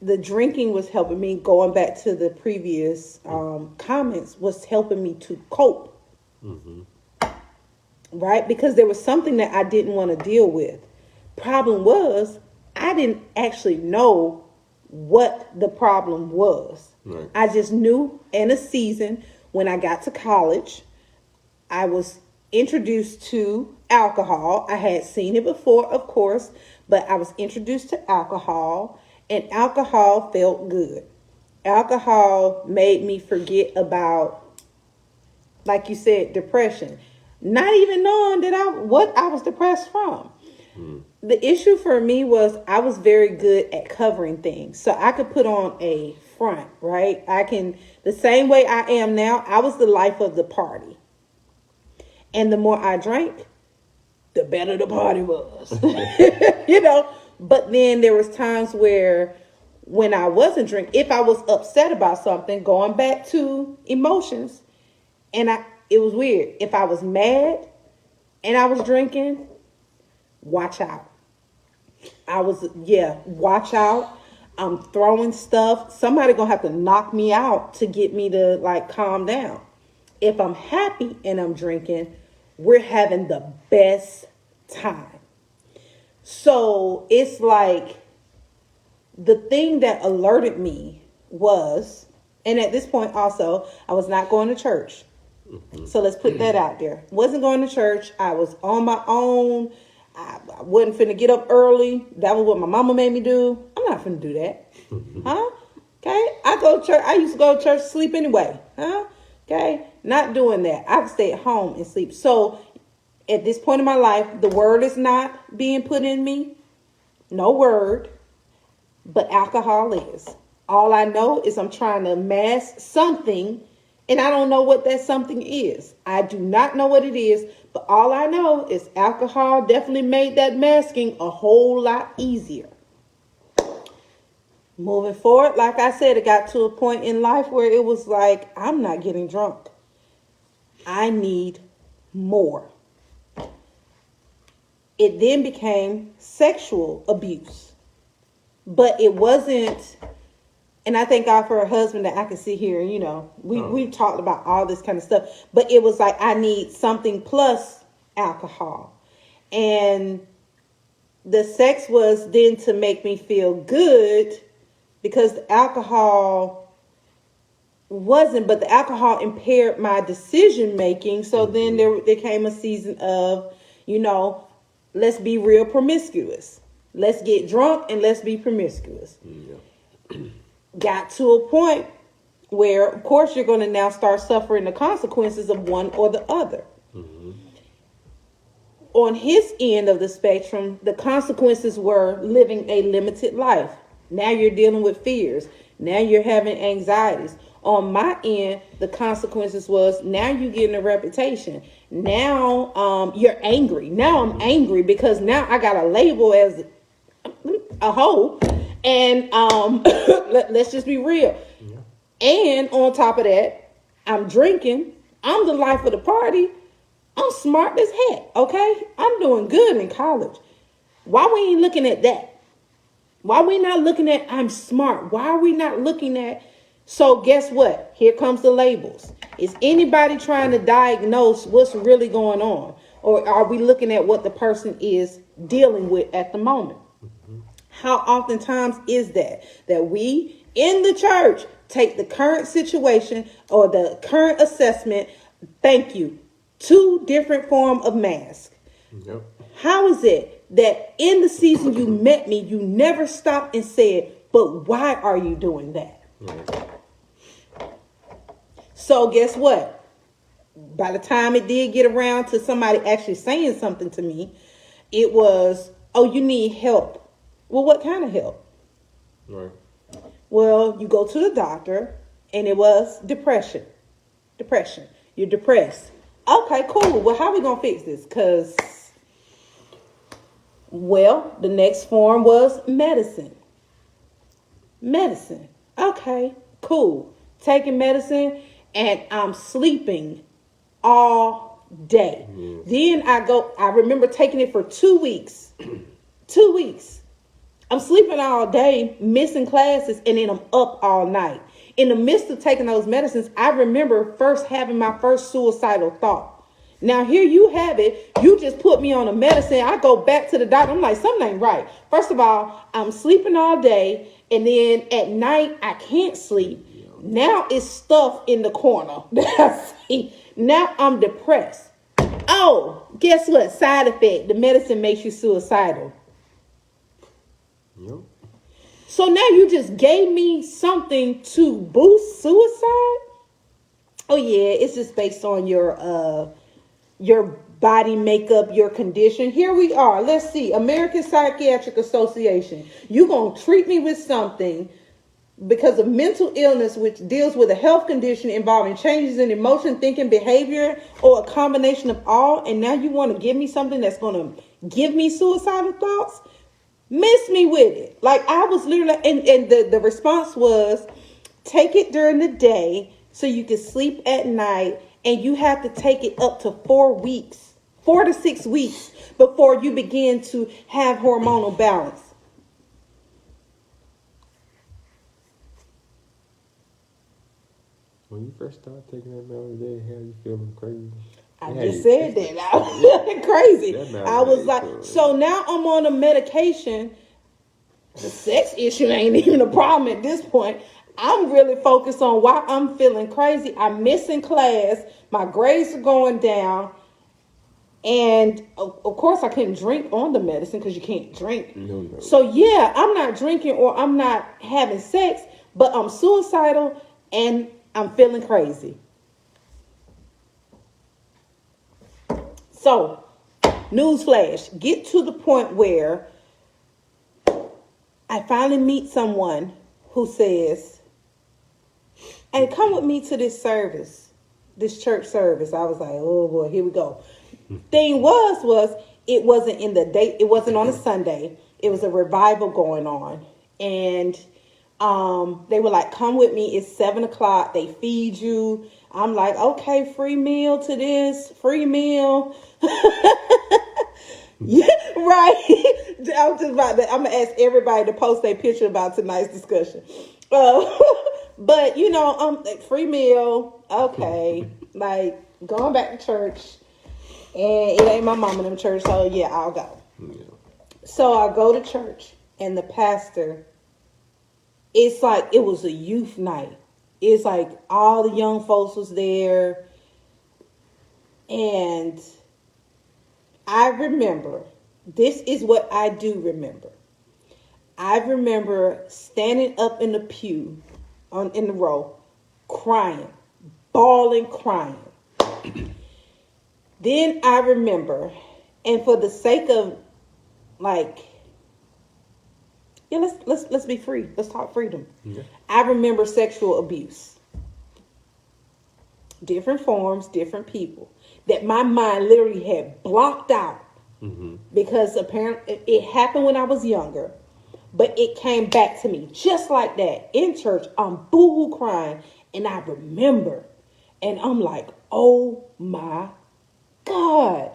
the drinking was helping me, going back to the previous comments, was helping me to cope. Right? Because there was something that I didn't want to deal with. Problem was, I didn't actually know what the problem was.
Right.
I just knew in a season when I got to college, I was introduced to alcohol. I had seen it before, of course, but I was introduced to alcohol, and alcohol felt good. Alcohol made me forget about, like you said, depression. Not even knowing what I was depressed from. The issue for me was I was very good at covering things. So I could put on a front, right? The same way I am now, I was the life of the party. And the more I drank, the better the party was. But then there was times where when I wasn't drinking, if I was upset about something, going back to emotions, and it was weird. If I was mad and I was drinking, watch out. Watch out. I'm throwing stuff. Somebody gonna have to knock me out to get me to calm down. If I'm happy and I'm drinking, we're having the best time. So it's like the thing that alerted me was, and at this point also, I was not going to church. So let's put that out there. Wasn't going to church. I was on my own. I wasn't finna get up early. That was what my mama made me do. I'm not finna do that. Huh? Okay? I go to church. I used to go to church, sleep anyway. Huh? Okay? Not doing that. I could stay at home and sleep. So at this point in my life, the word is not being put in me. No word. But alcohol is. All I know is I'm trying to mask something, and I don't know what that something is. I do not know what it is, but all I know is alcohol definitely made that masking a whole lot easier. Moving forward, like I said, it got to a point in life where it was like, I'm not getting drunk. I need more. It then became sexual abuse. But it wasn't And I thank God for a husband that I can sit here and,
Oh.
we've talked about all this kind of stuff. But it was like, I need something plus alcohol. And the sex was then to make me feel good, because the alcohol wasn't, but the alcohol impaired my decision making. So then there came a season of, let's be real promiscuous. Let's get drunk and let's be promiscuous.
Yeah.
Got to a point where, of course, you're going to now start suffering the consequences of one or the other. On his end of the spectrum, the consequences were living a limited life. Now you're dealing with fears. Now you're having anxieties. On my end, the consequences was now you're getting a reputation. Now you're angry. Now I'm angry because now I got a label as a hoe. And let's just be real. Yeah. And on top of that, I'm drinking. I'm the life of the party. I'm smart as heck, okay? I'm doing good in college. Why we ain't looking at that? Why we not looking at I'm smart? Why are we not looking at? So guess what? Here comes the labels. Is anybody trying to diagnose what's really going on? Or are we looking at what the person is dealing with at the moment? How oftentimes is that we in the church take the current situation or the current assessment, thank you, 2 different form of mask.
Yep.
How is it that in the season you met me, you never stopped and said, but why are you doing that?
Right.
So guess what? By the time it did get around to somebody actually saying something to me, it was, oh, you need help. Well, what kind of help?
Right.
Well, you go to the doctor, and it was depression. Depression. You're depressed. Okay, cool. Well, how we going to fix this? Because, well, the next form was medicine. Medicine. Okay, cool. Taking medicine, and I'm sleeping all day. Then I remember taking it for 2 weeks. 2 weeks. I'm sleeping all day, missing classes, and then I'm up all night. In the midst of taking those medicines, I remember first having my first suicidal thought. Now, here you have it. You just put me on a medicine. I go back to the doctor. I'm like, something ain't right. First of all, I'm sleeping all day, and then at night, I can't sleep. Now it's stuff in the corner that I see. Now I'm depressed. Oh, guess what? Side effect. The medicine makes you suicidal.
Yep.
So now you just gave me something to boost suicide? Oh yeah, it's just based on your body makeup, your condition. Here we are. Let's see. American Psychiatric Association. You gonna treat me with something because of mental illness, which deals with a health condition involving changes in emotion, thinking, behavior, or a combination of all, and now you want to give me something that's going to give me suicidal thoughts? Miss me with it. Like, I was literally, and the response was, take it during the day so you can sleep at night, and you have to take it up to 4 weeks, 4 to 6 weeks before you begin to have hormonal balance.
When you first started taking that melody, how you feeling crazy?
I just said that. I was feeling crazy. I was like, so now I'm on a medication. The sex issue ain't even a problem at this point. I'm really focused on why I'm feeling crazy. I'm missing class. My grades are going down. And of course, I couldn't drink on the medicine because you can't drink.
No.
So yeah, I'm not drinking or I'm not having sex, but I'm suicidal and I'm feeling crazy. So, newsflash, get to the point where I finally meet someone who says, hey, come with me to this service, this church service. I was like, oh boy, here we go. Thing was it wasn't in the day, it wasn't on a Sunday. It was a revival going on. And they were like, come with me. It's 7:00. They feed you. I'm like, okay, free meal to this, free meal. Yeah, right. I'm just about to, I'm gonna ask everybody to post a picture about tonight's discussion. Uh, but like free meal, okay. Like going back to church, and it ain't my mom in them church, so yeah, I'll go.
Yeah.
So I go to church, and the pastor, it's like it was a youth night. It's like all the young folks was there, and I remember, this is what I do remember. I remember standing up in the pew, in the row, crying, bawling, crying. Then I remember, and for the sake of, like, yeah, let's be free. Let's talk freedom.
Yeah.
I remember sexual abuse, different forms, different people that my mind literally had blocked out because apparently it happened when I was younger. But it came back to me just like that in church. I'm boo-hoo crying, and I remember, and I'm like, oh my God.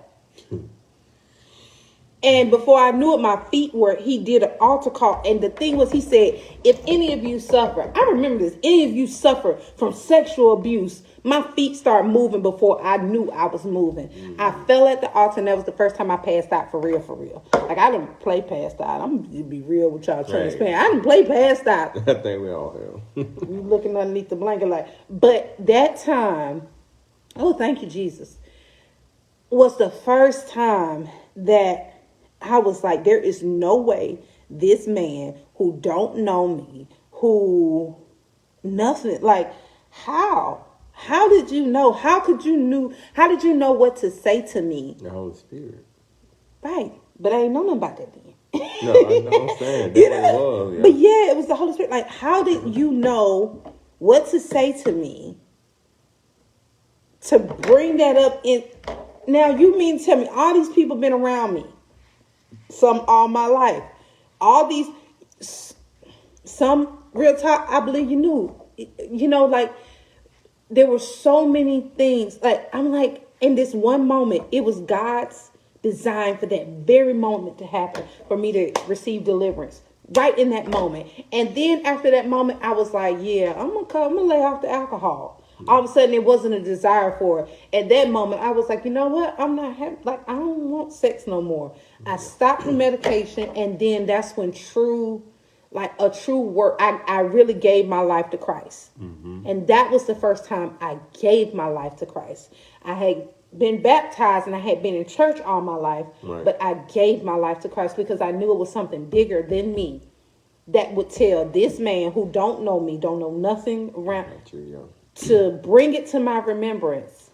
And before I knew it, my feet were, he did an altar call. And the thing was, he said, if any of you suffer, I remember this, any of you suffer from sexual abuse, my feet start moving before I knew I was moving. I fell at the altar, and that was the first time I passed out for real, for real. Like, I didn't play passed out. I'm going to be real with y'all, transparent. I didn't play passed out.
I think we all have.
You looking underneath the blanket like, but that time, oh, thank you, Jesus, was the first time that I was like, there is no way this man who don't know me, who nothing, like, how did you know? How did you know what to say to me?
The Holy Spirit.
Right. But I ain't know nothing about that then.
No, I know what I'm saying. That's what it was. Yeah.
But yeah, it was the Holy Spirit. Like, how did you know what to say to me to bring that up in? Now, you mean to tell me all these people been around me some all my life. All these, some real talk, I believe you knew. Like, there were so many things. Like, I'm like, in this one moment, it was God's design for that very moment to happen, for me to receive deliverance. Right in that moment. And then after that moment, I was like, yeah, I'm gonna lay off the alcohol. All of a sudden, it wasn't a desire for it. At that moment, I was like, you know what? I'm not happy. Like, I don't want sex no more. I stopped the medication, and then that's when a true work. I really gave my life to Christ, and that was the first time I gave my life to Christ. I had been baptized and I had been in church all my life, but I gave my life to Christ because I knew it was something bigger than me that would tell this man who don't know me, don't know nothing around, to bring it to my remembrance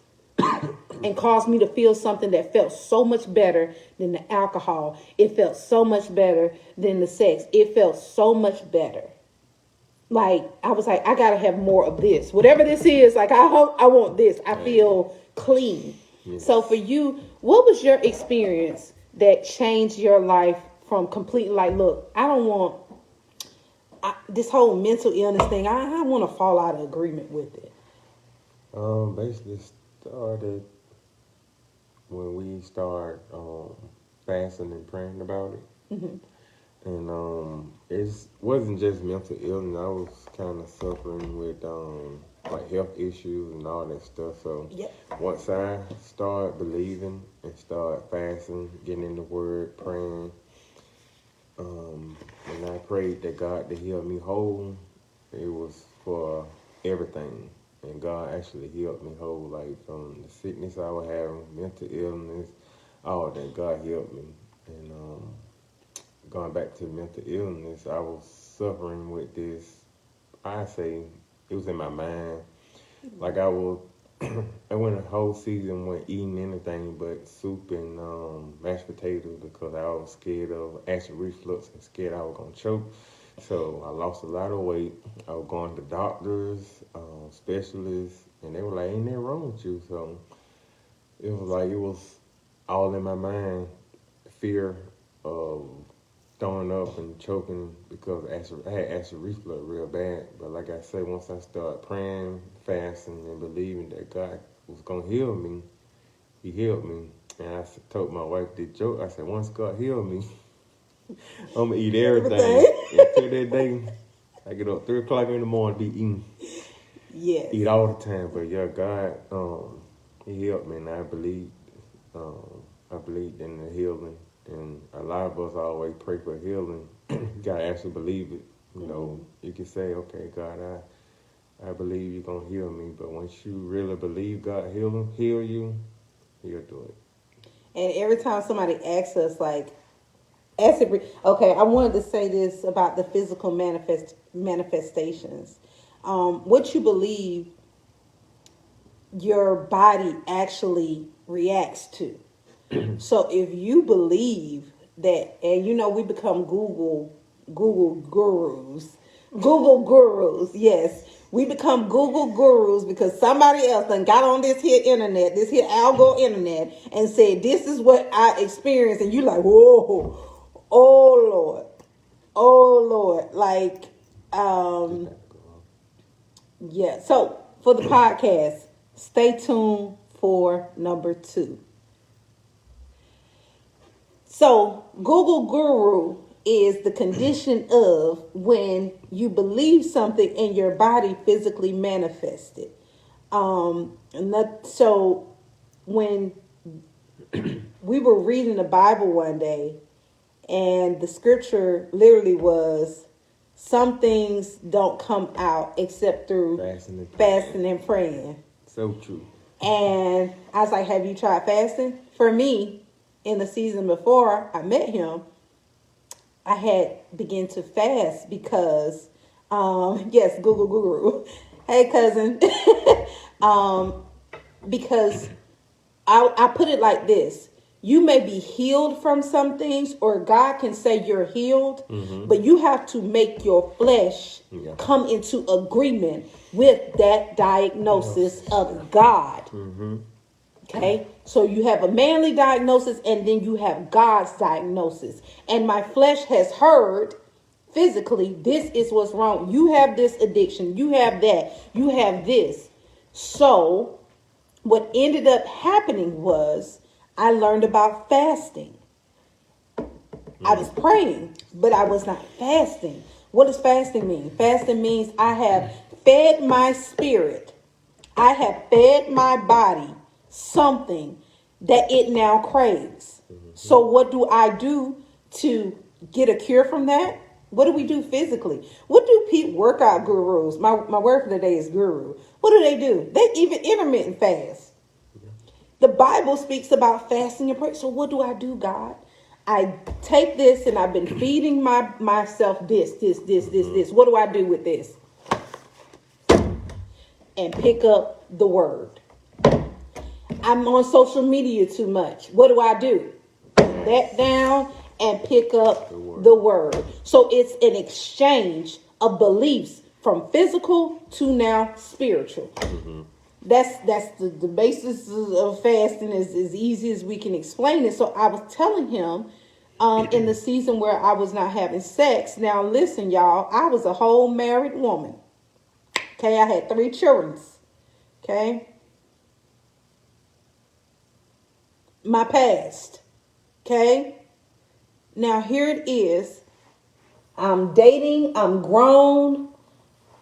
and cause me to feel something that felt so much better than the alcohol. It felt so much better than the sex. It felt so much better. Like, I was like, I got to have more of this. Whatever this is, like, I want this. I feel clean. Yes. So for you, what was your experience that changed your life from completely like, look, I don't want this whole mental illness thing. I want to fall out of agreement with it.
Basically started when we started fasting and praying about it. And it wasn't just mental illness. I was kind of suffering with like health issues and all that stuff. So once I started believing and started fasting, getting in the Word, praying, and I prayed that God to heal me whole, it was for everything. And God actually healed me whole, like from the sickness I was having, mental illness, all that. God healed me. And going back to mental illness, I was suffering with this. I say it was in my mind. Like I went a whole season went eating anything but soup and mashed potatoes because I was scared of acid reflux and scared I was gonna choke. So I lost a lot of weight. I was going to doctors, specialists, and they were like, ain't nothing wrong with you. So it was all in my mind, fear of throwing up and choking because I had acid reflux real bad. But like I said, once I started praying, fasting, and believing that God was going to heal me, He healed me. And I told my wife the joke. I said, once God healed me, I'm going to eat everything. Until that day, I get up 3 o'clock in the morning, be eating,
Yes.
eat all the time. But yeah, God, He helped me, and I believed in the healing. And a lot of us always pray for healing. You gotta actually believe it. You know, you can say, okay, God, I believe you're gonna heal me. But once you really believe God heal you, He'll do it.
And every time somebody asks us, like, okay, I wanted to say this about the physical manifestations. What you believe your body actually reacts to. So if you believe that, and you know, we become Google gurus. Google gurus, yes. We become Google gurus because somebody else done got on this here internet, this here algo internet, and said, this is what I experienced. And you like, whoa, oh Lord. Oh Lord. Like, yeah. So for the podcast, stay tuned for number 2. So, Google Guru is the condition of when you believe something and your body physically manifests it. So, when we were reading the Bible one day, and the scripture literally was, some things don't come out except through fasting and praying.
So true.
And I was like, have you tried fasting? For me, in the season before I met him, I had begun to fast because, yes, Google Guru. Hey, cousin. Because I put it like this. You may be healed from some things, or God can say you're healed, but you have to make your flesh come into agreement with that diagnosis of God. Okay, so you have a manly diagnosis, and then you have God's diagnosis. And my flesh has heard physically, this is what's wrong. You have this addiction, you have that, you have this. So what ended up happening was I learned about fasting. I was praying, but I was not fasting. What does fasting mean? Fasting means I have fed my spirit. I have fed my body something that it now craves. So what do I do to get a cure from that? What do we do physically? What do workout gurus? My word for the day is guru. What do? They even intermittent fast. The Bible speaks about fasting and prayer. So what do I do, God? I take this and I've been feeding myself this. What do I do with this? And pick up the word. I'm on social media too much. What do? Put that down and pick up the word. So it's an exchange of beliefs from physical to now spiritual. That's the basis of fasting is as easy as we can explain it. So I was telling him in the season where I was not having sex. Now listen, y'all, I was a whole married woman. Okay, I had 3 children. Okay. My past. Okay. Now here it is. I'm dating. I'm grown.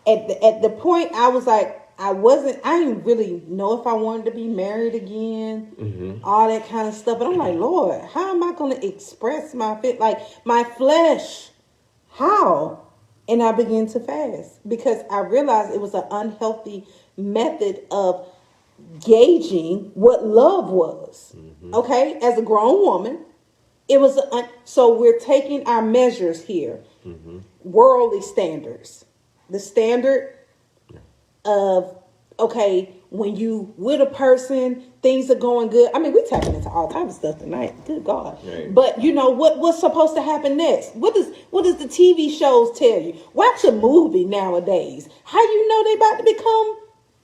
At the point I was like, I didn't really know if I wanted to be married again, all that kind of stuff. But I'm like, Lord, how am I going to express my flesh? How? And I began to fast because I realized it was an unhealthy method of gauging what love was. Okay, as a grown woman, it was so we're taking our measures here, worldly standards, the standard of, okay, when you with a person, things are going good. I mean, we're tapping into all types of stuff tonight. Good God. Right. But you know what's supposed to happen next? What does the TV shows tell you? Watch a movie nowadays. How you know they about to become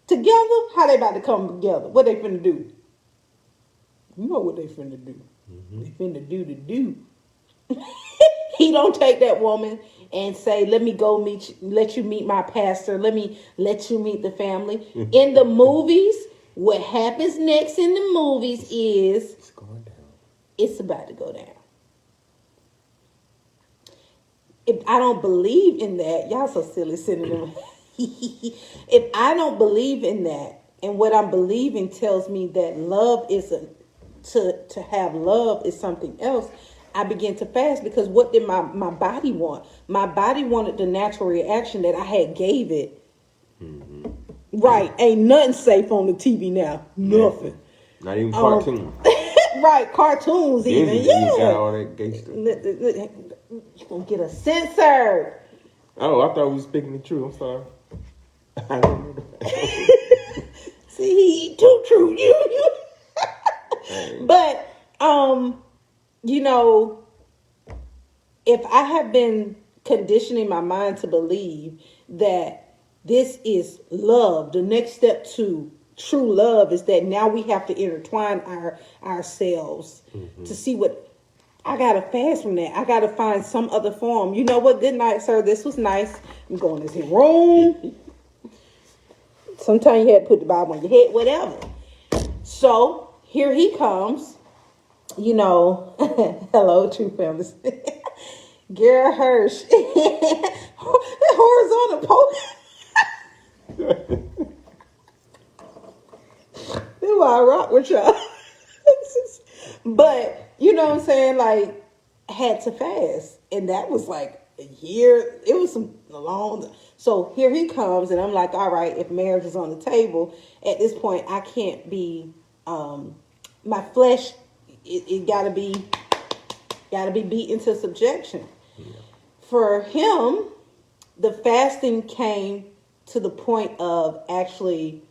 together? How they about to come together? What they finna do? You know what they finna do. They finna do. He don't take that woman and say, let me go let you meet my pastor. Let me let you meet the family. In the movies, what happens next in the movies is it's about to go down. if I don't believe in that, y'all so silly sitting there. If I don't believe in that, and what I'm believing tells me that love isn't to have love is something else, I begin to fast because what did my body want? My body wanted the natural reaction that I had gave it. Mm-hmm. Right. Ain't nothing safe on the TV now. Nothing.
Not even cartoons.
Right, cartoons even. Yeah.
Got all that gay stuff.
You're going to get a censored.
Oh, I thought we were speaking the truth. I'm sorry. I don't know.
See, he too true. You. Hey. But, you know, if I have been conditioning my mind to believe that this is love, the next step to true love is that now we have to intertwine ourselves to see what. I gotta fast from that. I gotta find some other form. You know what? Good night, sir. This was nice. I'm going to this room. Sometimes you had to put the Bible on your head, whatever. So here he comes. You know, hello, true families. Gary Hirsch, horizontal poke. That's why I rock with y'all. But you know what I'm saying? Like, had to fast. And that was like a year. It was a long. So here he comes. And I'm like, all right, if marriage is on the table, at this point, I can't be, my flesh, it gotta be beaten to subjection. Yeah. For him, the fasting came to the point of actually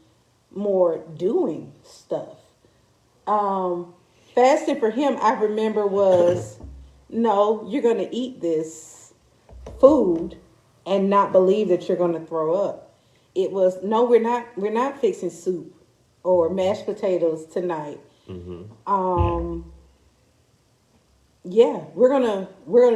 more doing stuff. Fasting for him, I remember, was, no, you're going to eat this food and not believe that you're going to throw up. It was, no, we're not fixing soup or mashed potatoes tonight. Mm-hmm. Yeah, we're gonna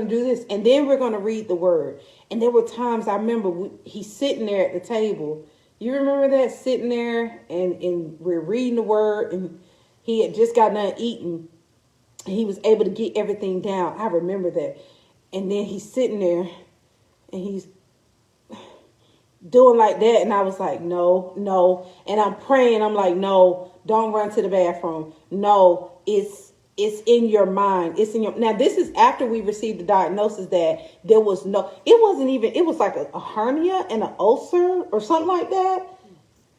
do this, and then we're gonna read the word. And there were times I remember he's sitting there at the table. You remember that, sitting there and we're reading the word, and he had just got done eating, and he was able to get everything down. I remember that. And then he's sitting there, and he's doing like that, and I was like, no. And I'm praying. I'm like, no, don't run to the bathroom. No, it's in your mind. It's in your. Now, this is after we received the diagnosis that there was no. It wasn't even. It was like a hernia and an ulcer or something like that.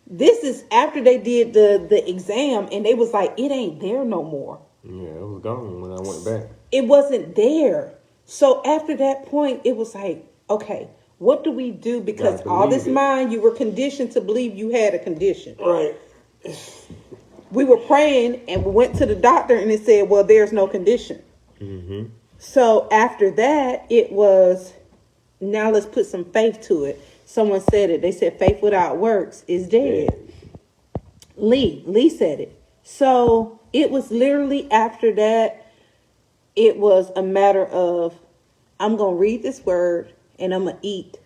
This is after they did the exam, and they was like, it ain't there no more.
Yeah, it was gone when I went back.
It wasn't there. So after that point, it was like, okay, what do we do? Because all this mind, you were conditioned to believe you had a condition.
Right.
We were praying, and we went to the doctor, and it said, well, there's no condition. Mm-hmm. So after that, it was, now let's put some faith to it. Someone said it. They said faith without works is dead. Yeah. Lee said it. So it was literally after that, it was a matter of, I'm going to read this word, and I'm going to eat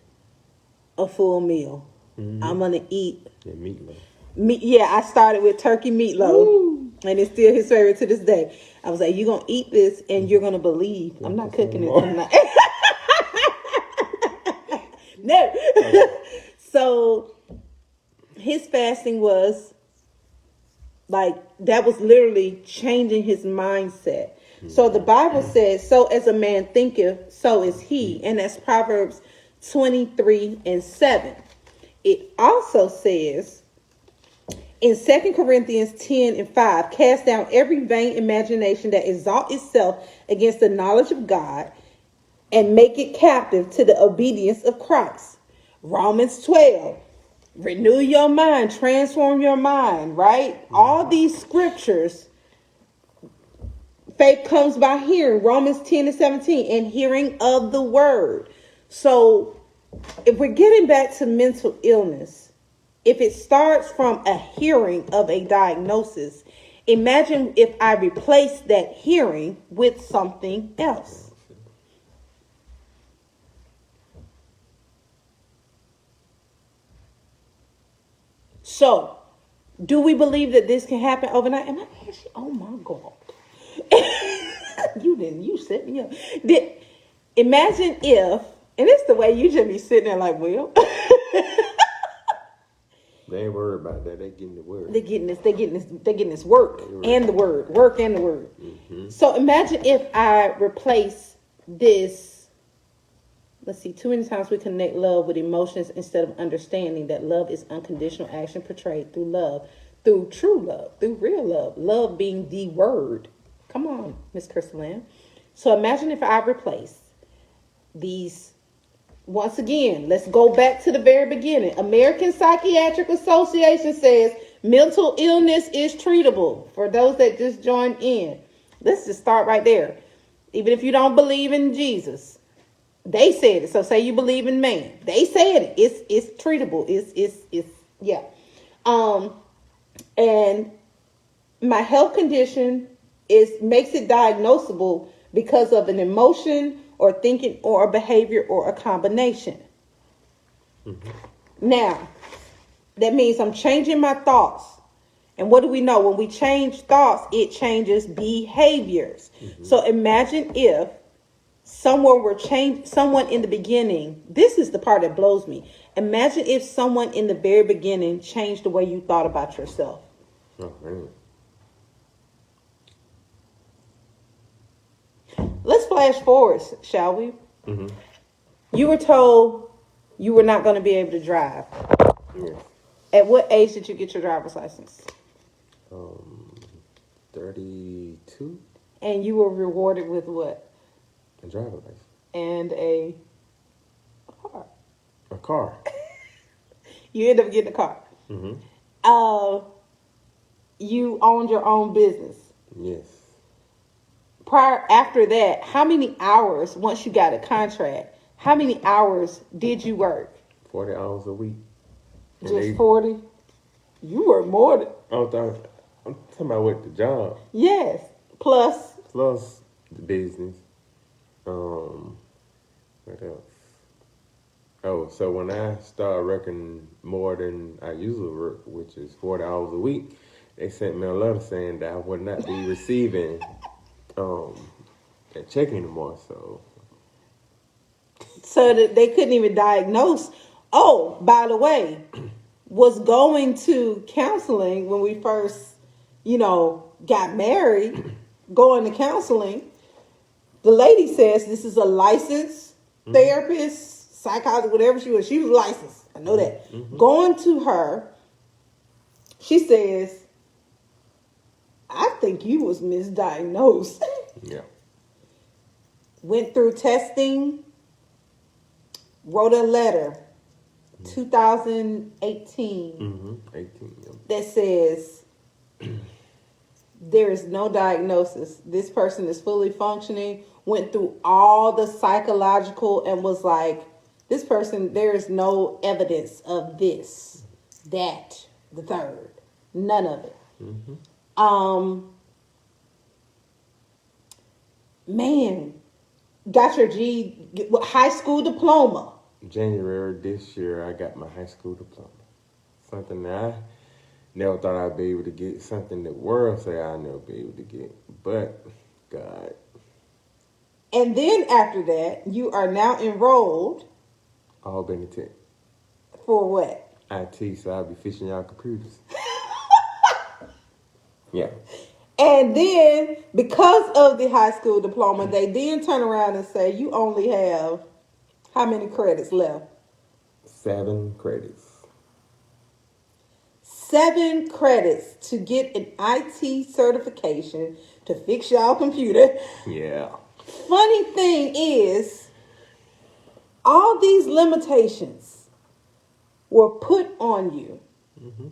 a full meal. Mm-hmm. I'm going to eat
meatloaf.
I started with turkey meatloaf. Ooh. And it's still his favorite to this day. I was like, you're going to eat this and you're going to believe. I'm not cooking it tonight. No. So his fasting was like, that was literally changing his mindset. So the Bible says, so as a man thinketh, so is he. And that's Proverbs 23:7. It also says in 2 Corinthians 10:5, cast down every vain imagination that exalts itself against the knowledge of God and make it captive to the obedience of Christ. Romans 12, renew your mind, transform your mind, right? All these scriptures, faith comes by hearing, Romans 10:17, and hearing of the word. So if we're getting back to mental illness, if it starts from a hearing of a diagnosis, imagine if I replace that hearing with something else. So, do we believe that this can happen overnight? Am I actually? Oh my God. You set me up. Imagine if And it's the way you just be sitting there like, well,
They ain't worried about that. They getting the word.
they're getting this work and the word, work and the word.
Mm-hmm.
So imagine if I replace this. Let's see, too many times we connect love with emotions instead of understanding that love is unconditional action portrayed through love, through true love, through real love, love being the word. Come on, Miss Crystal Ann. So imagine if I replace these. Once again, let's go back to the very beginning. American Psychiatric Association says mental illness is treatable. For those that just joined in, let's just start right there. Even if you don't believe in Jesus, they said it. So say you believe in man, they said it. It's treatable. It's yeah. And my health condition makes it diagnosable because of an emotion or thinking or a behavior or a combination. Mm-hmm. Now, that means I'm changing my thoughts. And what do we know? When we change thoughts, it changes behaviors. Mm-hmm. So imagine if someone in the beginning, this is the part that blows me. Imagine if someone in the very beginning changed the way you thought about yourself.
Oh, man.
Let's flash forward, shall we?
Mm-hmm.
You were told you were not going to be able to drive.
Yes.
At what age did you get your driver's license?
32.
And you were rewarded with what?
A driver's license.
And a car.
A car.
You end up getting a car.
Mm-hmm.
You owned your own business.
Yes.
After that, how many hours, once you got a contract, how many hours did you work?
40 hours a week.
Just 40? You work more than...
I'm talking about with the job.
Yes. Plus
the business. What else? Oh, so when I started working more than I usually work, which is 40 hours a week, they sent me a letter saying that I would not be receiving that check anymore.
So that they couldn't even diagnose. Oh, by the way, was going to counseling when we first, got married, going to counseling. The lady says this is a licensed therapist, psychologist, whatever she was. She was licensed. I know that. Mm-hmm. Going to her, she says, I think you was misdiagnosed.
Yeah.
Went through testing, wrote a letter, 2018,
18, yeah.
that says there is no diagnosis. This person is fully functioning, went through all the psychological and was like, this person, there is no evidence of this, that, the third. None of it. Mm-hmm. Man, got your high school diploma.
January this year, I got my high school diploma. Something that I never thought I'd be able to get. Something that world say I'll never be able to get. But God.
And then after that, you are now enrolled.
Albany Tech.
For what?
IT, so I'll be fixing y'all computers. Yeah.
And then, because of the high school diploma, they then turn around and say, you only have how many credits left?
7 credits.
7 credits to get an IT certification to fix y'all computer.
Yeah.
Funny thing is, all these limitations were put on you.
Mm-hmm.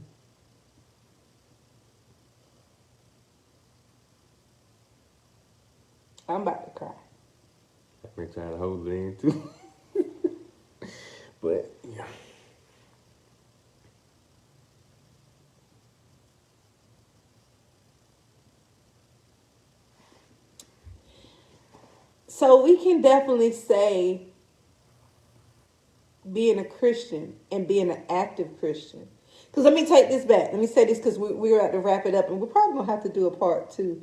I'm about to cry.
I've been trying to hold it in too. But, yeah.
So we can definitely say being a Christian and being an active Christian. Because let me take this back. Let me say this because we're about to wrap it up and we're probably going to have to do a part 2.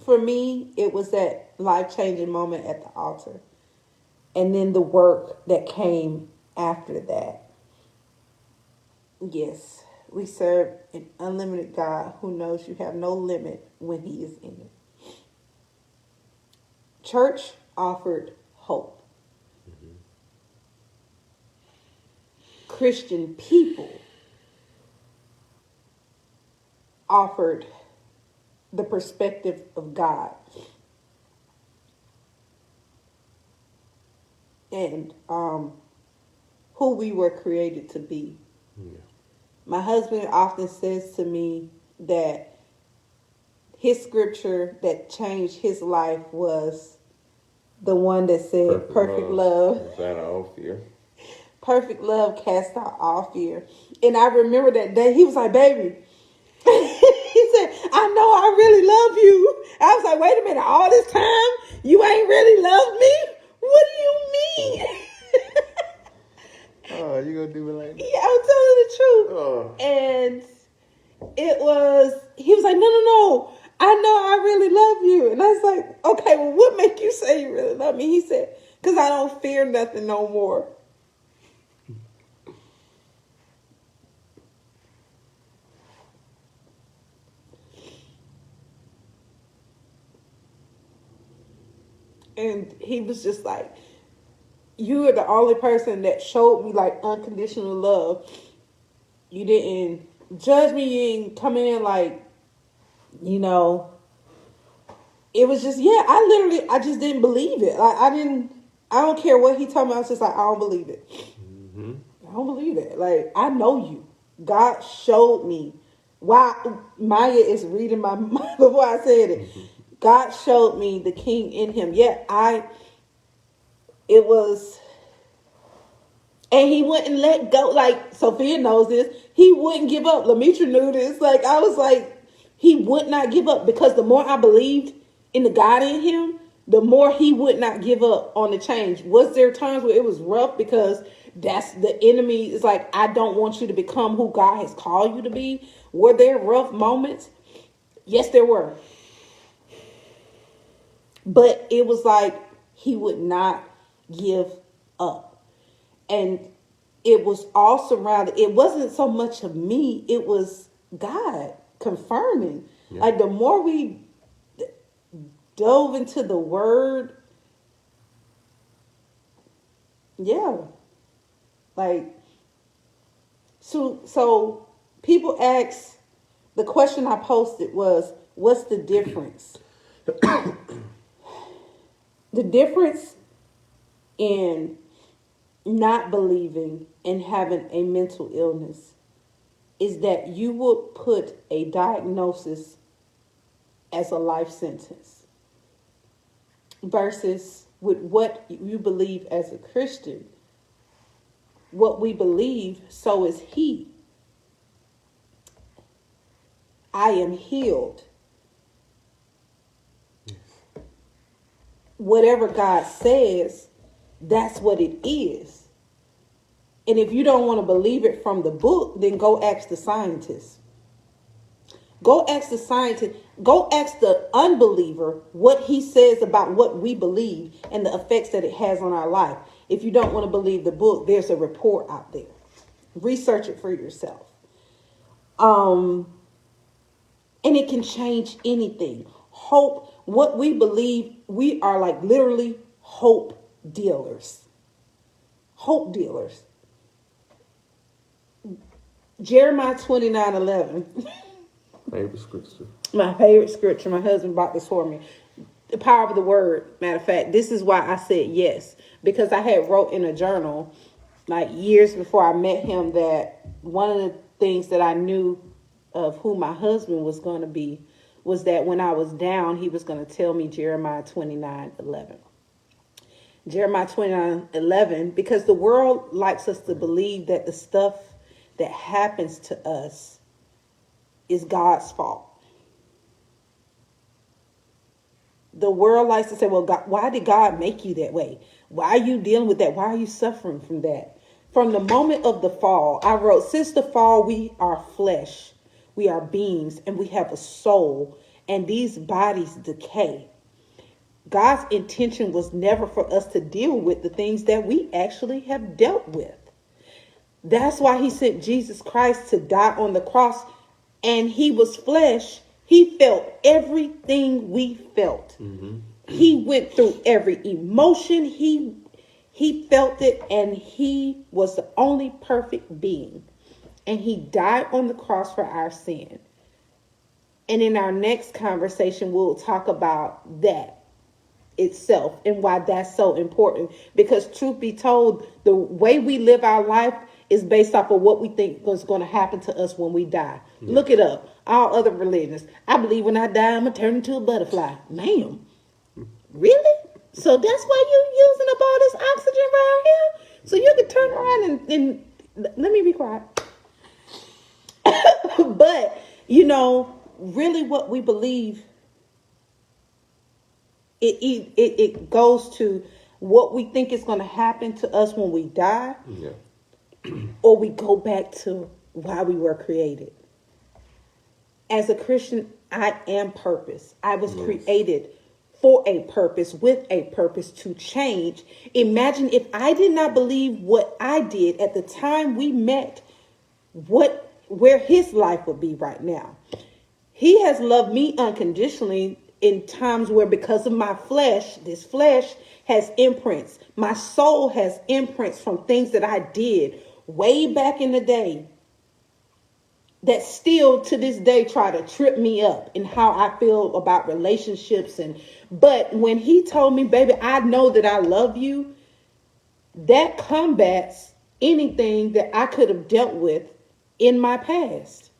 for me, it was that life-changing moment at the altar. And then the work that came after that. Yes, we serve an unlimited God who knows you have no limit when he is in it. Church offered hope. Christian people offered the perspective of God. And who we were created to be.
Yeah.
My husband often says to me that his scripture that changed his life was the one that said, perfect love.
Is that all fear?
Perfect love casts out all fear. And I remember that day, he was like, baby, he said, I know I really love you. I was like, wait a minute, all this time, you ain't really loved me? What do you mean?
Oh, you gonna do me like that?
Yeah, I'm telling the truth.
Oh.
And he was like, no, I know I really love you. And I was like, okay, well, what make you say you really love me? He said, because I don't fear nothing no more. And he was just like, you are the only person that showed me like unconditional love. You didn't judge me. You didn't come in like, you know, it was just, yeah, I just didn't believe it. Like, I don't care what he told me. I was just like, I don't believe it.
Mm-hmm.
I don't believe it. Like, I know you. God showed me. While Maya is reading my mind before I said it. Mm-hmm. God showed me the king in him. Yeah, it was, and he wouldn't let go. Like, Sophia knows this. He wouldn't give up. Lamitra knew this. Like, I was like, he would not give up, because the more I believed in the God in him, the more he would not give up on the change. Was there times where it was rough, because that's the enemy is like, I don't want you to become who God has called you to be? Were there rough moments? Yes, there were. But it was like he would not give up. And it was all surrounded. It wasn't so much of me. It was God confirming. Yeah. Like, the more we dove into the word, yeah. Like, so people ask, the question I posted was, what's the difference? The difference in not believing and having a mental illness is that you will put a diagnosis as a life sentence, versus with what you believe as a Christian. What we believe, so is he. I am healed. Whatever God says, that's what it is. And if you don't want to believe it from the book, then go ask the scientists. Go ask the scientist. Go ask the unbeliever what he says about what we believe and the effects that it has on our life. If you don't want to believe the book, there's a report out there. Research it for yourself. And it can change anything. Hope, what we believe, we are like literally hope dealers. Hope dealers. Jeremiah 29:11.
Favorite scripture.
My favorite scripture. My husband bought this for me. The power of the word. Matter of fact, this is why I said yes. Because I had wrote in a journal, like years before I met him, that one of the things that I knew of who my husband was going to be was that when I was down, he was going to tell me Jeremiah 29:11. Jeremiah 29:11, because the world likes us to believe that the stuff that happens to us is God's fault. The world likes to say, well, God, why did God make you that way? Why are you dealing with that? Why are you suffering from that? From the moment of the fall, I wrote, since the fall, we are flesh, we are beings, and we have a soul. and these bodies decay. God's intention was never for us to deal with the things that we actually have dealt with. That's why he sent Jesus Christ to die on the cross, and he was flesh. He felt everything we felt. He went through every emotion. He felt it, and he was the only perfect being. And he died on the cross for our sin. And in our next conversation, we'll talk about that itself and why that's so important. Because truth be told, the way we live our life is based off of what we think is going to happen to us when we die. Yeah. Look it up. All other religions. I believe when I die, I'm going to turn into a butterfly. Ma'am, really? So that's why you're using up all this oxygen around here? So you can turn around and let me be quiet. But, really what we believe, it goes to what we think is going to happen to us when we die. Yeah. Or we go back to why we were created. As a Christian, I am purpose. I was created for a purpose, with a purpose to change. Imagine if I did not believe what I did at the time we met, where his life would be right now. He has loved me unconditionally in times where, because of my flesh, this flesh has imprints. My soul has imprints from things that I did way back in the day that still to this day try to trip me up in how I feel about relationships. But when he told me, baby, I know that I love you, that combats anything that I could have dealt with in my past.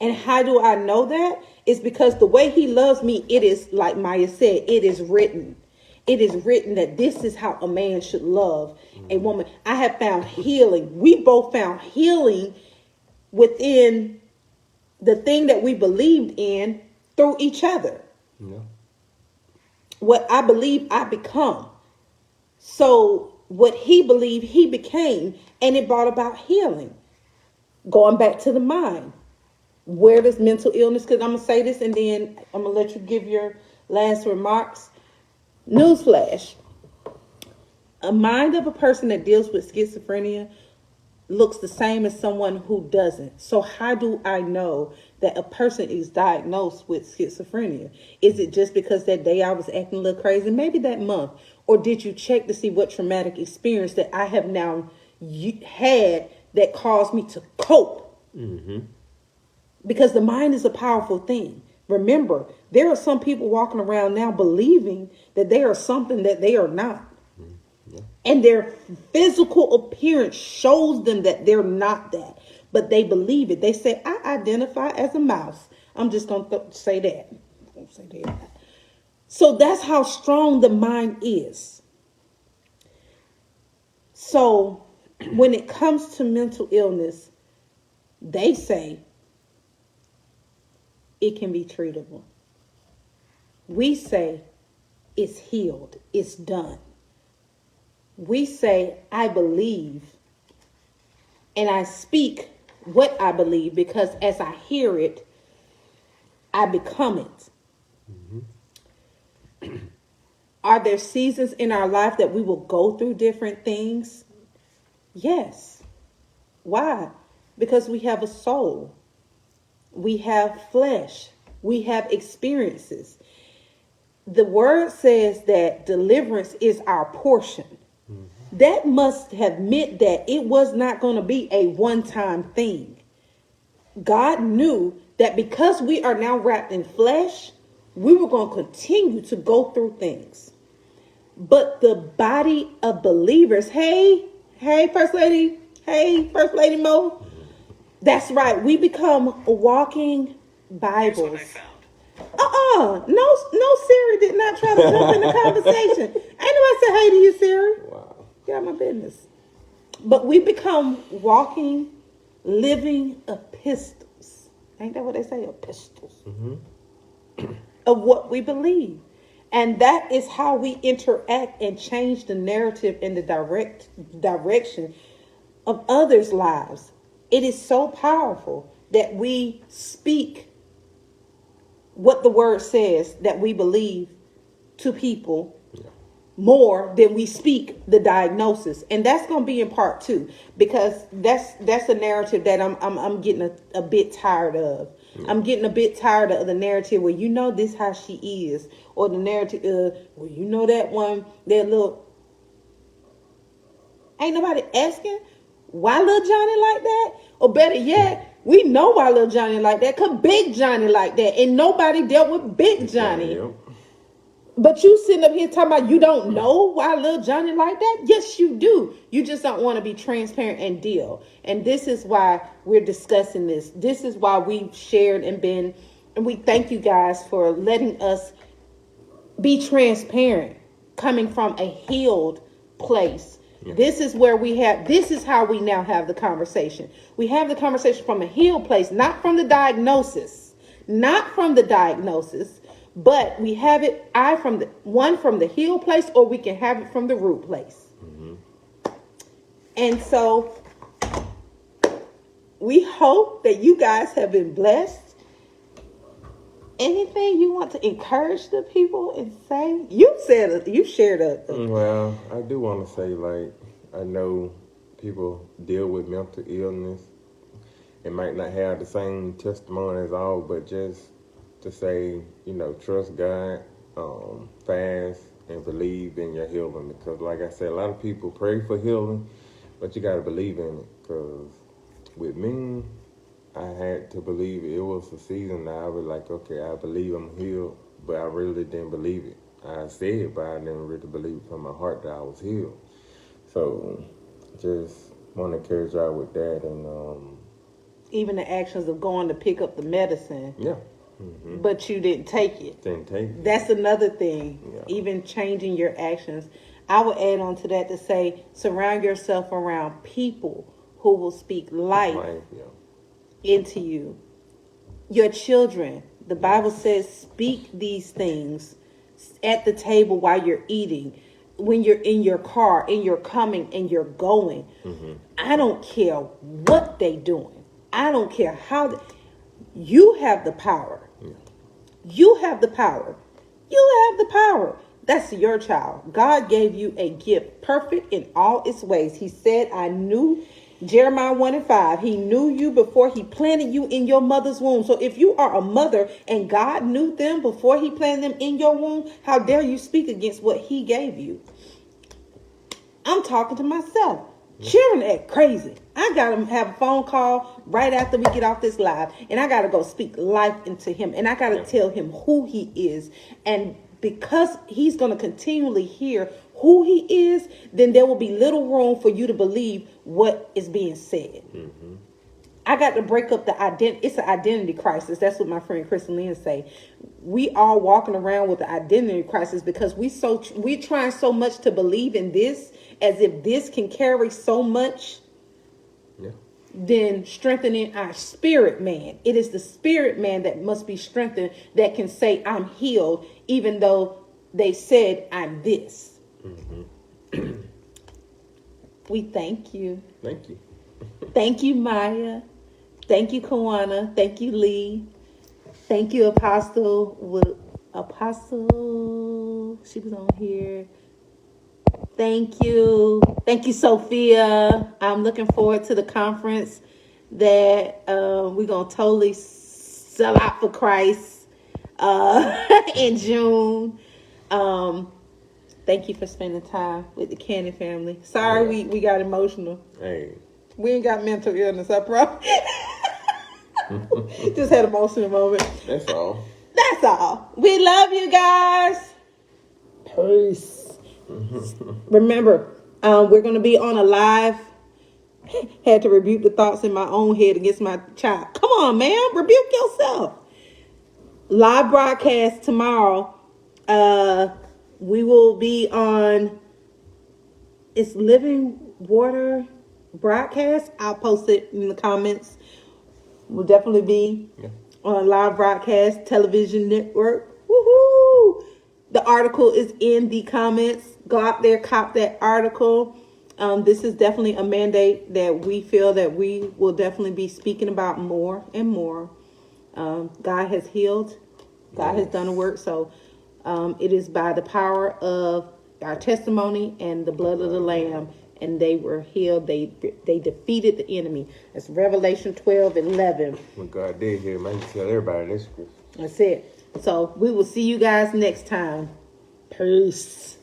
And how do I know that? It's because the way he loves me, it is, like Maya said, it is written. It is written that this is how a man should love a woman. I have found healing. We both found healing within the thing that we believed in through each other. Yeah. What I believe, I become. So what he believed, he became, and it brought about healing. Going back to the mind. Where does mental illness, because I'm going to say this and then I'm going to let you give your last remarks. Newsflash. A mind of a person that deals with schizophrenia looks the same as someone who doesn't. So how do I know that a person is diagnosed with schizophrenia? Is it just because that day I was acting a little crazy? Maybe that month. Or did you check to see what traumatic experience that I have now had that caused me to cope? Mm-hmm. Because the mind is a powerful thing. Remember, there are some people walking around now believing that they are something that they are not. Yeah. And their physical appearance shows them that they're not that. But they believe it. They say, I identify as a mouse. I'm just going to say that. So that's how strong the mind is. So when it comes to mental illness, they say it can be treatable. We say it's healed, it's done. We say, I believe, and I speak what I believe, because as I hear it, I become it. Mm-hmm. Are there seasons in our life that we will go through different things? Yes. Why? Because we have a soul. We have flesh. We have experiences. The word says that deliverance is our portion. Mm-hmm. That must have meant that it was not going to be a one-time thing. God knew that because we are now wrapped in flesh, we were going to continue to go through things. But the body of believers, hey, First Lady Mo, that's right. We become walking Bibles. No, Siri did not try to jump in the conversation. Ain't nobody say hey to you, Siri. Wow. Get out of my business. But we become walking, living epistles. Ain't that what they say? Epistles. Mm-hmm. Of what we believe. And that is how we interact and change the narrative and the direction of others' lives. It is so powerful that we speak what the word says that we believe to people more than we speak the diagnosis. And that's going to be in part 2, because that's a narrative that I'm getting a bit tired of. I'm getting a bit tired of the narrative where, you know, this how she is, or the narrative well, you know, that one, that little, ain't nobody asking why little Johnny like that. Or better yet, we know why little Johnny like that, because Big Johnny like that, and nobody dealt with Big Johnny.
Yep.
But you sitting up here talking about you don't know why little Johnny like that? Yes, you do. You just don't want to be transparent and deal. And this is why we're discussing this. This is why we've shared and we thank you guys for letting us be transparent, coming from a healed place. Yeah. This is how we now have the conversation. We have the conversation from a healed place, not from the diagnosis, but we have it from the healed place, or we can have it from the root place. Mm-hmm. And so we hope that you guys have been blessed. Anything you want to encourage the people and say? You shared a.
Well, I do want to say, like, I know people deal with mental illness. It might not have the same testimony as all, but just to say, you know, trust God, fast, and believe in your healing. Because, like I said, a lot of people pray for healing, but you got to believe in it. Because with me, I had to believe it. It was a season that I was like, okay, I believe I'm healed, but I really didn't believe it. I said it, but I didn't really believe it from my heart that I was healed. So, just want to encourage y'all with that. And
even the actions of going to pick up the medicine.
Yeah. Mm-hmm.
But you didn't take it. That's another thing. Yeah. Even changing your actions. I would add on to that to say, surround yourself around people who will speak life into you. Your children. The Bible says, speak these things at the table while you're eating, when you're in your car, and you're coming and you're going. Mm-hmm. I don't care what they doing. I don't care how. You have the power. Yeah. You have the power. You have the power. That's your child. God gave you a gift, perfect in all its ways. He said, I knew, Jeremiah 1:5, he knew you before he planted you in your mother's womb. So if you are a mother and God knew them before he planted them in your womb, how dare you speak against what he gave you? I'm talking to myself. Sharon act crazy. I got to have a phone call right after we get off this live. And I got to go speak life into him. And I got to tell him who he is. And because he's going to continually hear who he is, then there will be little room for you to believe what is being said. Mm-hmm. I got to break up the identity. It's an identity crisis. That's what my friend Kristen Lynn say. We are walking around with the identity crisis because we're trying so much to believe in this, as if this can carry so much. Yeah. Then strengthening our spirit man. It is the spirit man that must be strengthened, that can say I'm healed, even though they said I'm this. Mm-hmm. We thank you.
Thank you.
Thank you, Maya. Thank you, Kawana. Thank you, Lee. Thank you, Apostle. She was on here. Thank you. Thank you, Sophia. I'm looking forward to the conference that we're going to totally sell out for Christ in June. Thank you for spending time with the Cannon family. Sorry we got emotional.
Hey.
We ain't got mental illness, I promise. Just had an emotional moment.
That's all.
That's all. We love you guys. Peace. Remember, we're going to be on a live. Had to rebuke the thoughts in my own head against my child. Come on, man. Rebuke yourself. Live broadcast tomorrow. We will be on It's Living Water broadcast. I'll post it in the comments. We'll definitely be on live broadcast television network. Woohoo! The article is in the comments. Go out there, cop that article. This is definitely a mandate that we feel that we will definitely be speaking about more and more. God has healed God has done a work. So it is by the power of our testimony and the blood of the Lamb. And they were healed. They defeated the enemy. That's Revelation 12:11.
When God did hear, man, tell everybody this scripture.
That's it. So we will see you guys next time. Peace.